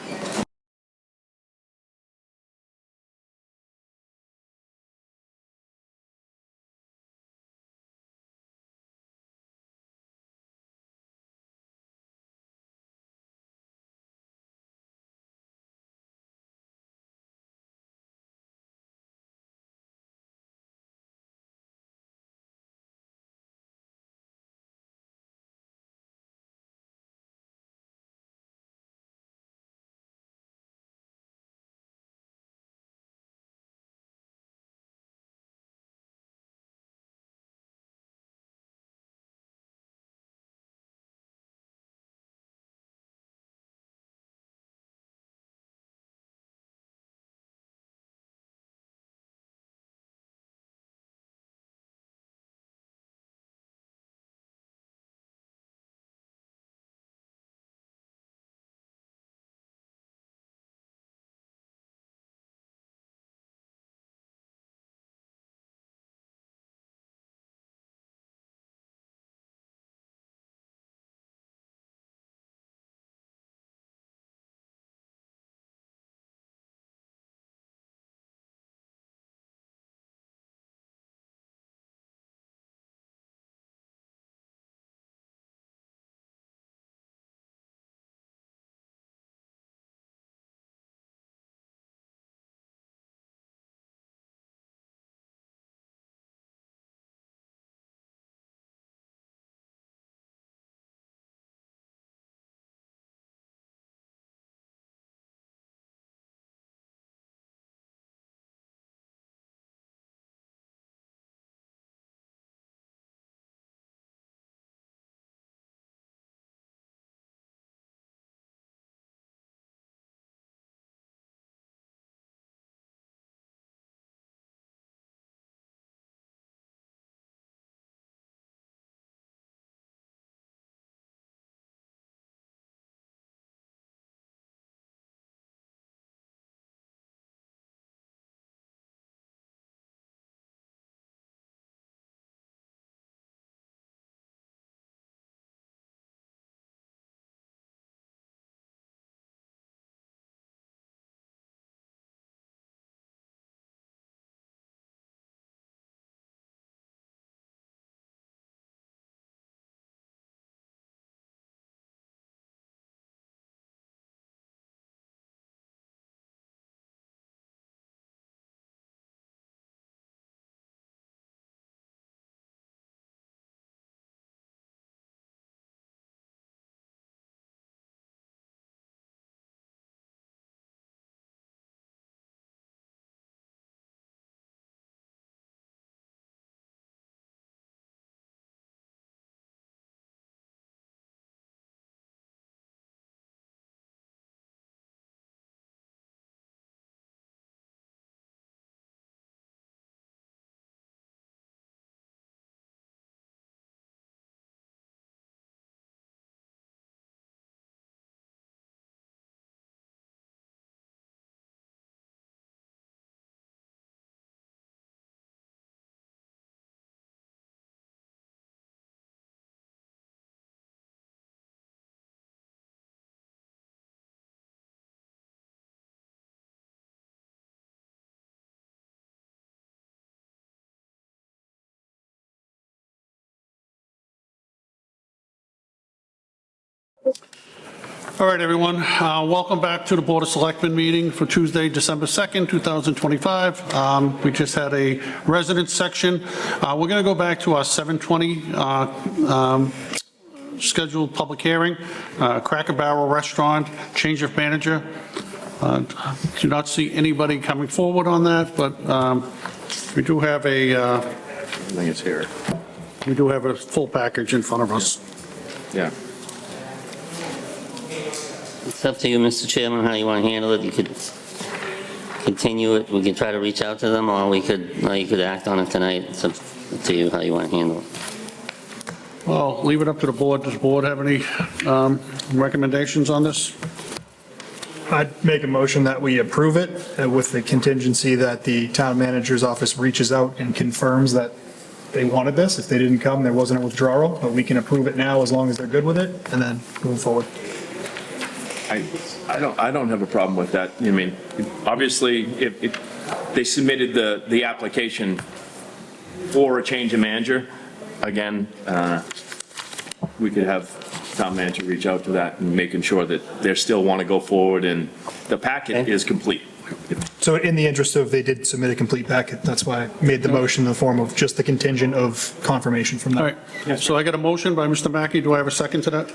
All right, everyone, welcome back to the Board of Selectmen meeting for Tuesday, December 2nd, 2025. We just had a residence section. We're going to go back to our 7:20 scheduled public hearing, Cracker Barrel Restaurant, change of manager. Do not see anybody coming forward on that, but we do have I think it's here. we do have a full package in front of us. Yeah. It's up to you, Mr. Chairman, how you want to handle it. You could continue it, we could try to reach out to them, or you could act on it tonight. It's up to you how you want to handle it. Well, leave it up to the board. Does the board have any recommendations on this? I'd make a motion that we approve it with the contingency that the town manager's office reaches out and confirms that they wanted this. If they didn't come, there wasn't a withdrawal, but we can approve it now as long as they're good with it and then move forward. I don't have a problem with that. I mean, obviously, if they submitted the application for a change of manager, again, we could have town manager reach out to that and making sure that they still want to go forward and the packet is complete. So in the interest of, they did submit a complete packet, that's why I made the motion in the form of just the contingent of confirmation from them. All right, so I got a motion by Mr. Mackey. Do I have a second to that?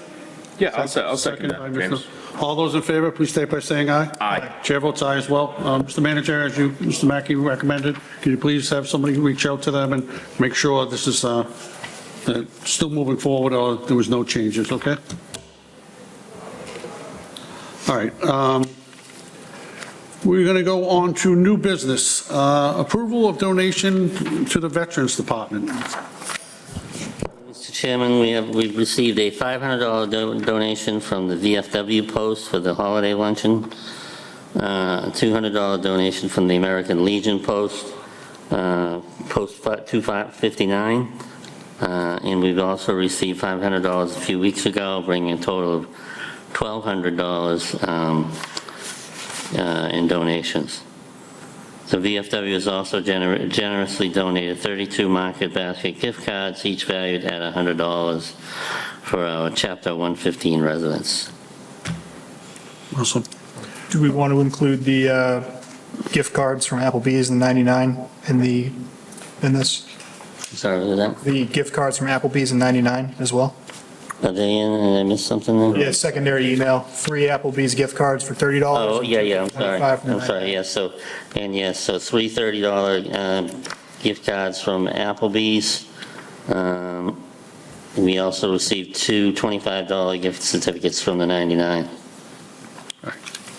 Yeah, I'll second by that, Mr. James. All those in favor, please state by saying aye. Aye. Chair votes aye as well. Mr. Manager, as you, Mr. Mackey recommended, can you please have somebody reach out to them and make sure this is still moving forward or there was no changes, okay? All right. We're going to go on to new business. Approval of donation to the Veterans Department. Mr. Chairman, we've received a $500 donation from the VFW Post for the holiday luncheon, a $200 donation from the American Legion Post, Post 259, and we've also received $500 a few weeks ago, bringing a total of $1,200 in donations. The VFW has also generously donated 32 Market Basket gift cards, each valued at $100 for our Chapter 115 residents. Awesome. Do we want to include the gift cards from Applebee's and 99 in this? Sorry, was that? The gift cards from Applebee's and 99 as well? Are they in? Did I miss something there? Yeah, secondary email, 3 Applebee's gift cards for $30. Oh, yeah, I'm sorry. 25 from I'm sorry, yes, so 3 $30 gift cards from Applebee's. We also received 2 $25 gift certificates from the 99.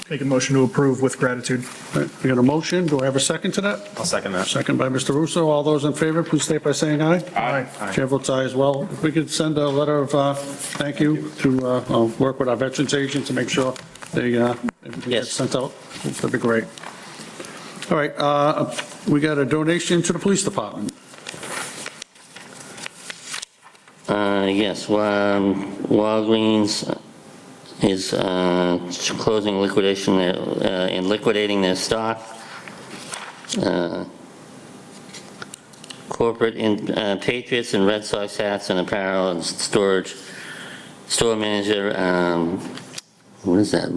Make a motion to approve with gratitude. All right, we got a motion. Do I have a second to that? I'll second that. Second by Mr. Russo. All those in favor, please state by saying aye. Aye. Chair votes aye as well. If we could send a letter of thank you to work with our veterans agent to make sure they everything gets sent out, that'd be great. All right, we got a donation to the police department. Yes, Walgreens is closing liquidation and liquidating their stock. Corporate Patriots and Red Sox hats and apparel and storage. Store manager, what is that?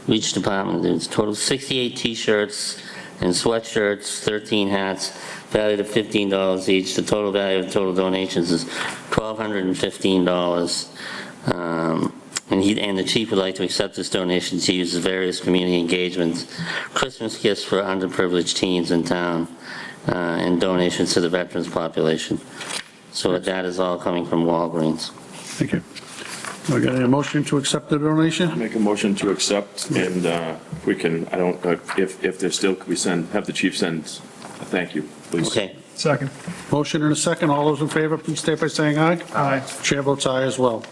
Reach department, there's total 68 t-shirts and sweatshirts, 13 hats, valued at $15 each. The total value of total donations is $1,215. And the chief would like to accept this donation to use various community engagements, Christmas gifts for underprivileged teens in town, and donations to the veterans population. So that is all coming from Walgreens. Thank you. We got a motion to accept the donation? Make a motion to accept, and we can, if there's still, could we have the chief send a thank you, please? Okay. Second. Motion and a second. All those in favor, please state by saying aye. Aye. Chair votes aye as well.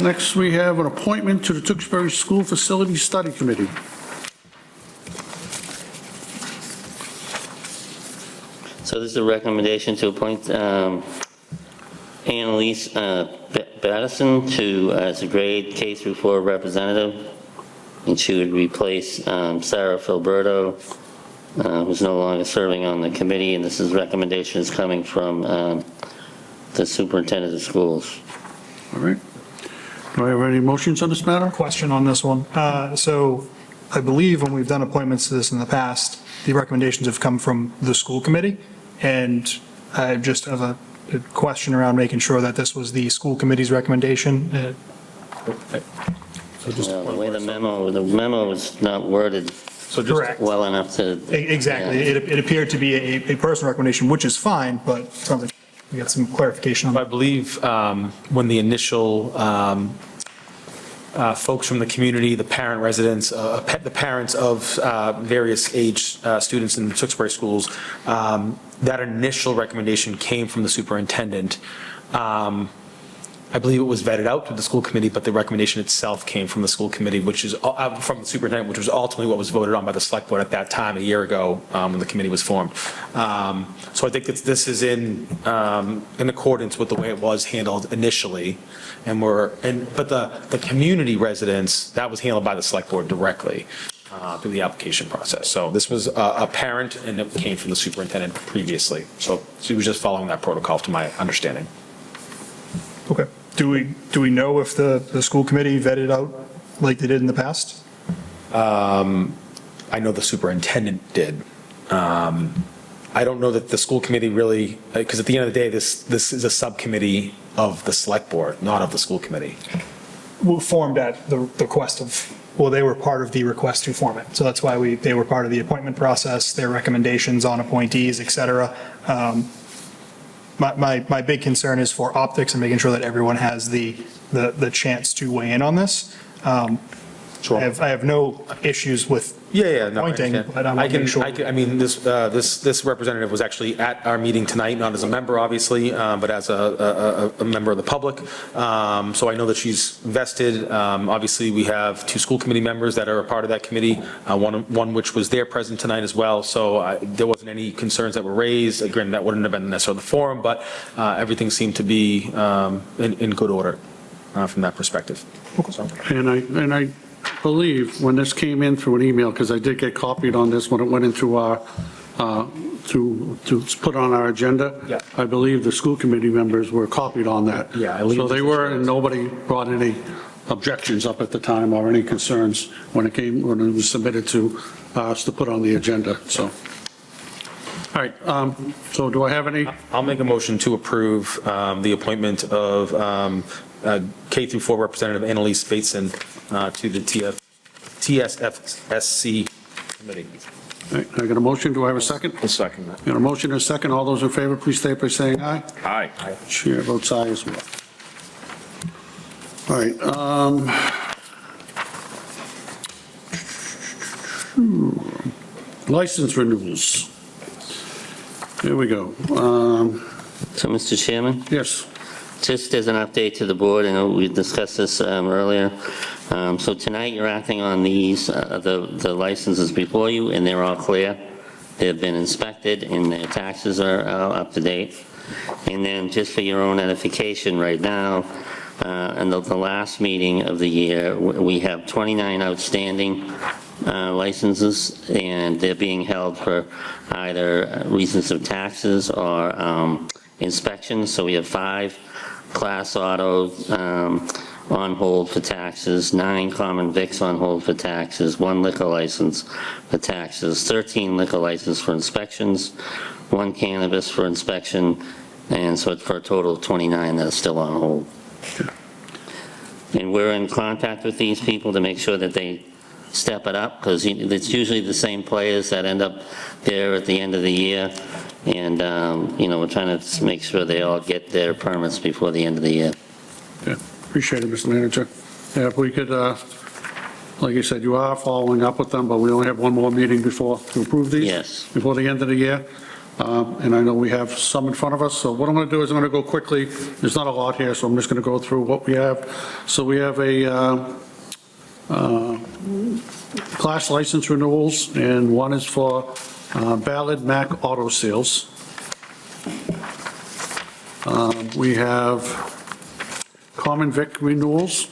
Next, we have an appointment to the Tewksbury School Facilities Study Committee. So this is a recommendation to appoint Annalise Battison as a grade K through 4 representative, and she would replace Sarah Filberto, who's no longer serving on the committee, and this recommendation is coming from the superintendent of schools. All right. Do I have any motions on this matter? Question on this one. So I believe when we've done appointments to this in the past, the recommendations have come from the school committee. And I just have a question around making sure that this was the school committee's recommendation. Well, the way the memo is not worded Correct. well enough to. Exactly. Yeah. It appeared to be a personal recommendation, which is fine, but it sounds like we got some clarification on I that. believe when the initial folks from the community, the parent residents, the parents of various age students in Tewksbury schools, that initial recommendation came from the superintendent. I believe it was vetted out to the school committee, but the recommendation itself came from the school committee, which is from the superintendent, which was ultimately what was voted on by the select board at that time, a year ago, when the committee was formed. So I think this is in accordance with the way it was handled initially. But the community residents, that was handled by the select board directly through the application process. So this was a parent, and it came from the superintendent previously. So she was just following that protocol, to my understanding. Okay. Do we know if the school committee vetted out like they did in the past? I know the superintendent did. I don't know that the school committee really, because at the end of the day, this is a subcommittee of the select board, not of the school committee. Well, formed at the request of, well, they were part of the request to form it. So that's why they were part of the appointment process, their recommendations on appointees, et cetera. My big concern is for optics and making sure that everyone has the chance to weigh in on this. Sure. I have no issues with No, appointing, I understand. but I want to make sure. I mean, this representative was actually at our meeting tonight, not as a member, obviously, but as a member of the public. So I know that she's vested. Obviously, we have two school committee members that are a part of that committee, one which was there present tonight as well. So there wasn't any concerns that were raised. Again, that wouldn't have been necessarily the forum, but everything seemed to be in good order from that perspective. So. And I believe when this came in through an email, because I did get copied on this when it went into our, to put on our agenda. Yeah. I believe the school committee members were copied on that. Yeah, I believe So they this were, is- and nobody brought any objections up at the time or any concerns when it was submitted to us to put on the agenda, so. All right, so do I have any? I'll make a motion to approve the appointment of K through 4 Representative Annalise Bateson to the TSFSC committee. All right, I got a motion, do I have a second? I'll second that. Got a motion and a second, all those in favor, please state by saying aye. Aye. Chair votes aye as well. All right, license renewals. Here we go. So, Mr. Chairman? Yes, Just as an update to the board, I know we discussed this earlier. So tonight, you're acting on these, the licenses before you, and they're all clear. They've been inspected, and their taxes are up to date. And then, just for your own edification, right now, in the last meeting of the year, we have 29 outstanding licenses, and they're being held for either reasons of taxes or inspections. So we have 5 Class Autos on hold for taxes, 9 common vics on hold for taxes, 1 liquor license for taxes, 13 liquor license for inspections, 1 cannabis for inspection, and so it's for a total of 29 that are still on hold. And we're in contact with these people to make sure that they step it up, because it's usually the same players that end up there at the end of the year. And, we're trying to make sure they all get their permits before the end of the year. okay, appreciate it, Mr. Manager. Yeah, if we could, like you said, you are following up with them, but we only have one more meeting to approve these. Yes. Before the end of the year. And I know we have some in front of us, so what I'm going to do is I'm going to go quickly. There's not a lot here, so I'm just going to go through what we have. So we have a class license renewals, and one is for Ballard Mac Auto Sales. We have Common Vic renewals,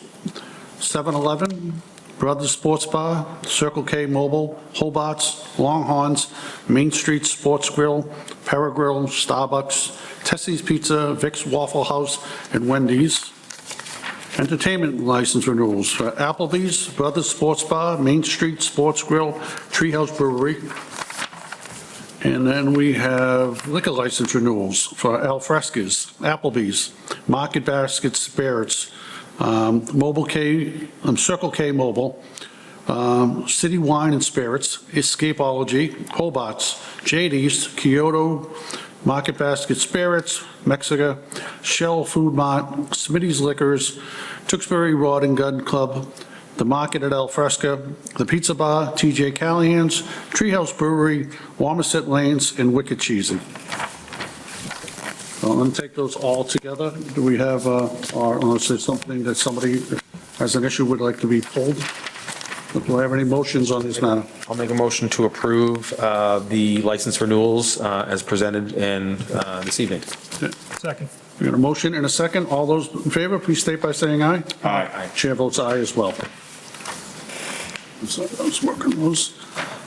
7-Eleven, Brothers Sports Bar, Circle K Mobile, Hobart's, Longhorns, Main Street Sports Grill, Paragrill, Starbucks, Tessie's Pizza, Vic's Waffle House, and Wendy's. Entertainment license renewals for Applebee's, Brothers Sports Bar, Main Street Sports Grill, Treehouse Brewery. And then we have liquor license renewals for Al Fresca's, Applebee's, Market Basket Spirits, Circle K Mobile, City Wine and Spirits, Escapology, Hobart's, JD's, Kyoto, Market Basket Spirits, Mexica, Shell Food Mart, Smitty's Liquors, Tewksbury Rod and Gun Club, The Market at El Fresca, The Pizza Bar, TJ Callahan's, Treehouse Brewery, Wamisit Lanes, and Wicked Cheesy. So let me take those all together. Do we have, or unless there's something that somebody has an issue would like to be pulled? Do I have any motions on this matter? I'll make a motion to approve the license renewals as presented in this evening. Second. We got a motion and a second. All those in favor, please state by saying aye. Aye. Chair votes aye as well. So I was working those.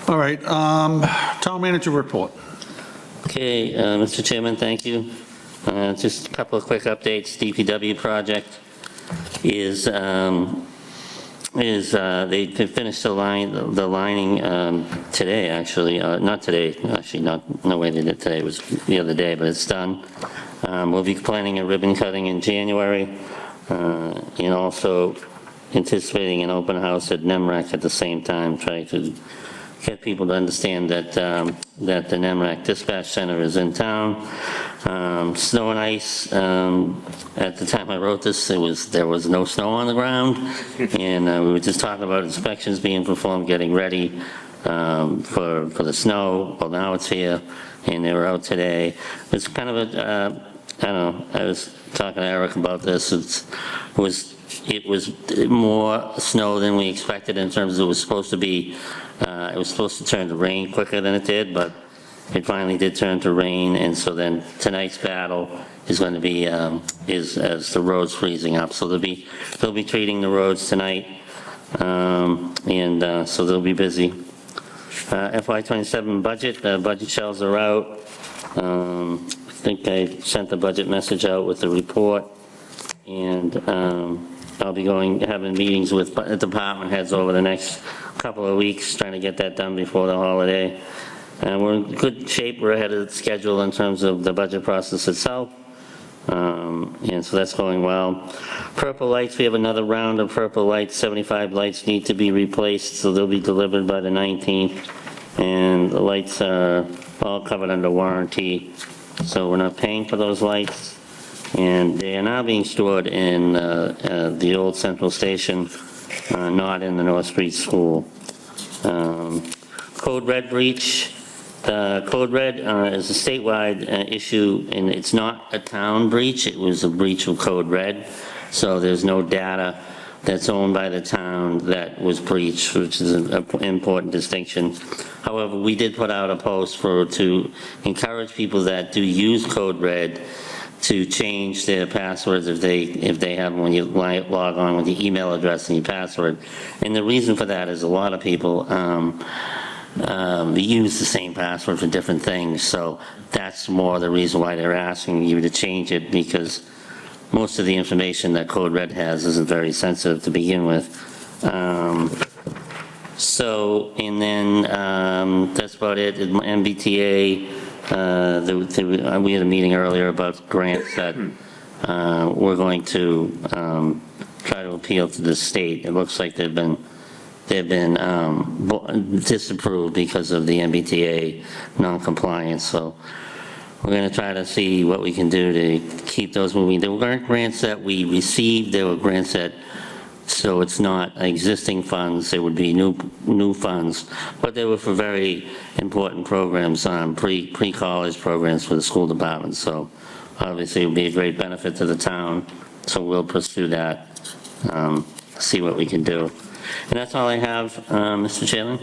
All right, town manager report. Okay, Mr. Chairman, thank you. Just a couple of quick updates. DPW project is they finished the lining today, actually. Not today, actually, no way they did it today. It was the other day, but it's done. We'll be planning a ribbon cutting in January, and also anticipating an open house at NEMRAC at the same time, trying to get people to understand that that the NEMRAC Dispatch Center is in town. Snow and ice, at the time I wrote this, there was no snow on the ground, and we were just talking about inspections being performed, getting ready for the snow. Well, now it's here, and they were out today. It's kind of a, I don't know, I was talking to Eric about this. It was more snow than we expected in terms of it was supposed to be, it was supposed to turn to rain quicker than it did, but it finally did turn to rain, and so then tonight's battle is going to be, is as the road's freezing up. So they'll be treating the roads tonight, and so they'll be busy. FY27 budget shells are out. I think I sent the budget message out with the report, and I'll be having meetings with department heads over the next couple of weeks, trying to get that done before the holiday. And we're in good shape. We're ahead of the schedule in terms of the budget process itself. And so that's going well. Purple lights, we have another round of purple lights. 75 lights need to be replaced, so they'll be delivered by the 19th. And the lights are all covered under warranty, so we're not paying for those lights. And they are now being stored in the old central station, not in the North Street School. Code Red breach. Code Red is a statewide issue, and it's not a town breach. It was a breach of Code Red. So there's no data that's owned by the town that was breached, which is an important distinction. However, we did put out a post to encourage people that do use Code Red to change their passwords if they have them when you log on with your email address and your password. And the reason for that is a lot of people use the same password for different things. So that's more the reason why they're asking you to change it, because most of the information that Code Red has isn't very sensitive to begin with. So, and then that's about it. MBTA, we had a meeting earlier about grants that we're going to try to appeal to the state. It looks like they've been disapproved because of the MBTA non-compliance. So we're going to try to see what we can do to keep those moving. There weren't grants that we received. There were grants that, so it's not existing funds. There would be new funds, but they were for very important programs, pre-college programs for the school department. So obviously it would be a great benefit to the town. So we'll pursue that, see what we can do. And that's all I have, Mr. Chairman.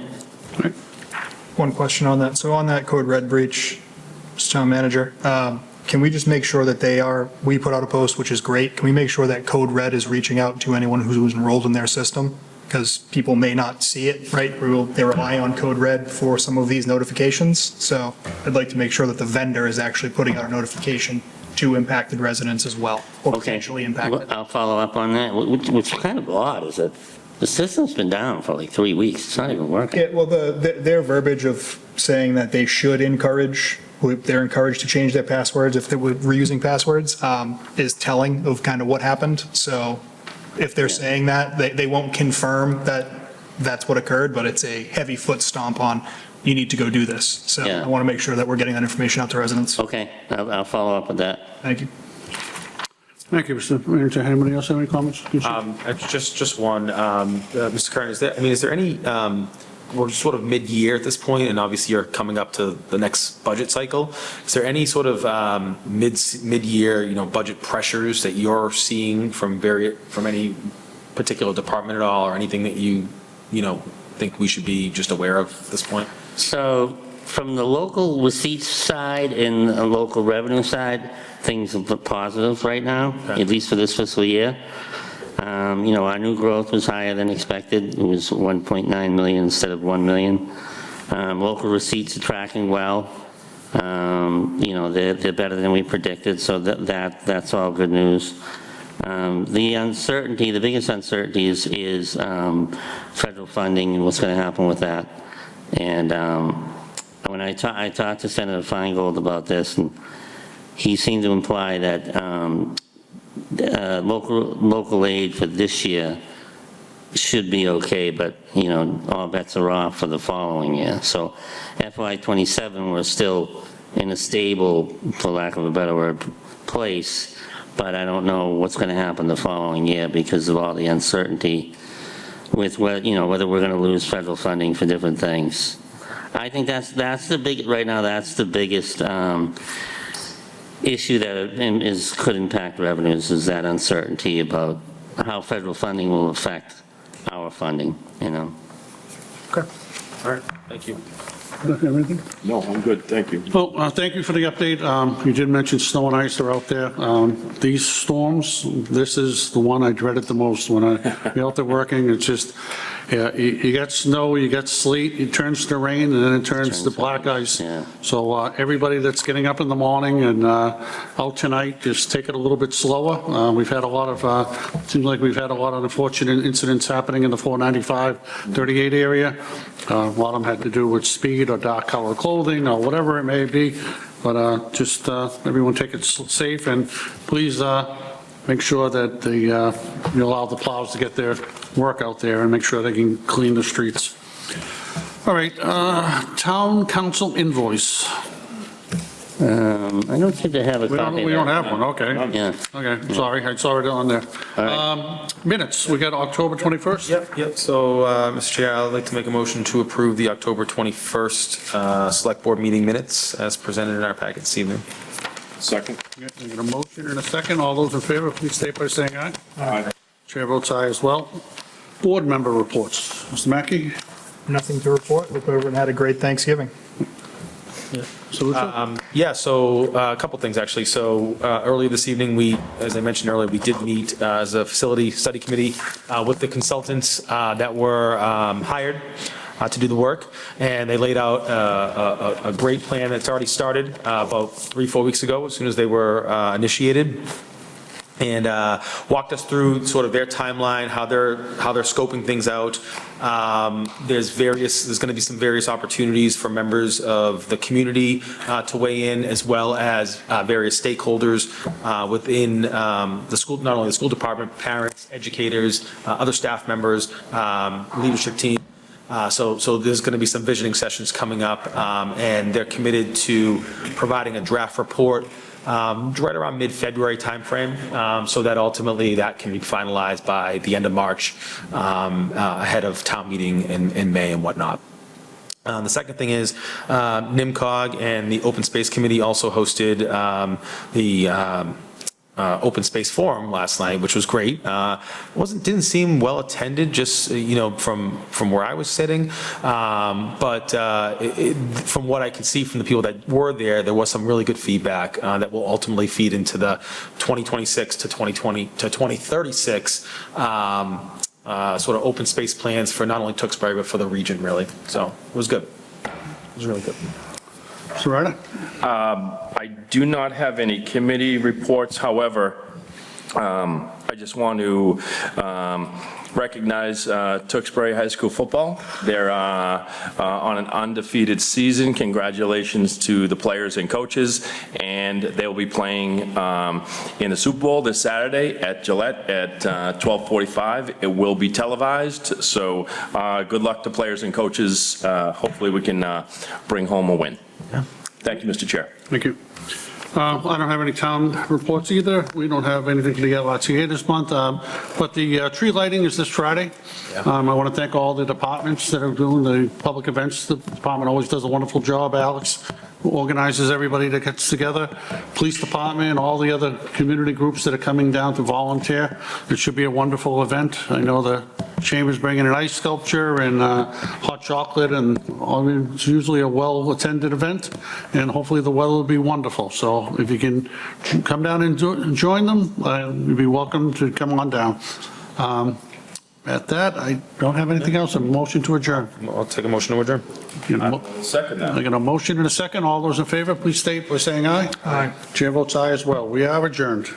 One question on that. So on that Code Red breach, Mr. Town Manager, can we just make sure that we put out a post, which is great. Can we make sure that Code Red is reaching out to anyone who's enrolled in their system? Because people may not see it, right? They rely on Code Red for some of these notifications. So I'd like to make sure that the vendor is actually putting out a notification to impacted residents as well, or Okay. potentially impacted. I'll follow up on that. What's kind of odd is that the system's been down for like 3 weeks. It's not even working. Yeah, well, their verbiage of saying that they should encourage, they're encouraged to change their passwords if they were reusing passwords, is telling of kind of what happened. So if they're saying that, they won't confirm that that's what occurred, but it's a heavy foot stomp on, you need to go do this. So Yeah. I want to make sure that we're getting that information out to residents. Okay, I'll follow up with that. Thank you. Thank you, Mr. Manager. Anybody else have any comments? Just one, Mr. Kern, is there any, we're sort of mid-year at this point, and obviously you're coming up to the next budget cycle. Is there any sort of mid-year, budget pressures that you're seeing from any particular department at all, or anything that you think we should be just aware of at this point? So from the local receipts side and the local revenue side, things look positive right now, at least for this fiscal year. Our new growth was higher than expected. It was 1.9 million instead of 1 million. Local receipts are tracking well. They're better than we predicted, so that's all good news. The biggest uncertainty is federal funding and what's going to happen with that. And when I talked to Senator Feingold about this, and he seemed to imply that local aid for this year should be okay, but, all bets are off for the following year. So FY27, we're still in a stable, for lack of a better word, place, but I don't know what's going to happen the following year because of all the uncertainty with whether we're going to lose federal funding for different things. I think that's the biggest issue that could impact revenues, is that uncertainty about how federal funding will affect our funding, Okay. All right, thank you. Anything? No, I'm good, thank you. Well, thank you for the update. You did mention snow and ice are out there. These storms, this is the one I dreaded the most when I'm out there working. It's just, you get snow, you get sleet, it turns to rain, and then it turns to black ice. Yeah. So everybody that's getting up in the morning and out tonight, just take it a little bit slower. We've had a lot of, seems like we've had a lot of unfortunate incidents happening in the 495, 38 area. A lot of them had to do with speed or dark color clothing or whatever it may be. But just everyone take it safe, and please make sure that you allow the plows to get their work out there and make sure they can clean the streets. All right, town council invoice. I don't think they have a copy. We don't have one, okay. Yeah. Okay, sorry, I saw it on there. Minutes, we got October 21st? Yep. So, Mr. Chair, I'd like to make a motion to approve the October 21st Select Board meeting minutes as presented in our packet this evening. Second. Yeah, we got a motion and a second. All those in favor, please state by saying aye. Aye. Chair votes aye as well. Board member reports. Mr. Mackey? Nothing to report. Look over and had a great Thanksgiving. Solution? Yeah, so a couple things, actually. So earlier this evening, as I mentioned earlier, we did meet as a facility study committee with the consultants that were hired to do the work, and they laid out a great plan that's already started about 3-4 weeks ago, as soon as they were initiated, and walked us through sort of their timeline, how they're scoping things out. There's going to be some various opportunities for members of the community to weigh in, as well as various stakeholders within the school, not only the school department, parents, educators, other staff members, leadership team. So there's going to be some visioning sessions coming up, and they're committed to providing a draft report right around mid-February timeframe, so that ultimately that can be finalized by the end of March, ahead of town meeting in May and whatnot. The second thing is NIMCOG and the Open Space Committee also hosted the Open Space Forum last night, which was great. Didn't seem well attended, just from where I was sitting, but from what I could see from the people that were there, there was some really good feedback that will ultimately feed into the 2026 to 2036 sort of open space plans for not only Tewksbury but for the region, really. So it was good. It was really good. Mr. Ryder? I do not have any committee reports. However, I just want to recognize Tewksbury High School football. They're on an undefeated season. Congratulations to the players and coaches. And they'll be playing in the Super Bowl this Saturday at Gillette at 12:45. It will be televised. So good luck to players and coaches. Hopefully we can bring home a win. Thank you, Mr. Chair. Thank you. I don't have any town reports either. We don't have anything for the LRTA this month, but the tree lighting is this Friday. I want to thank all the departments that are doing the public events. The department always does a wonderful job. Alex organizes everybody that gets together. Police department, all the other community groups that are coming down to volunteer. It should be a wonderful event. I know the Chamber's bringing an ice sculpture and hot chocolate, and it's usually a well-attended event, and hopefully the weather will be wonderful. So if you can come down and join them, you'd be welcome to come on down. At that, I don't have anything else. A motion to adjourn. I'll take a motion to adjourn. Second that. I got a motion and a second. All those in favor, please state by saying aye. Aye. Chair votes aye as well. We are adjourned.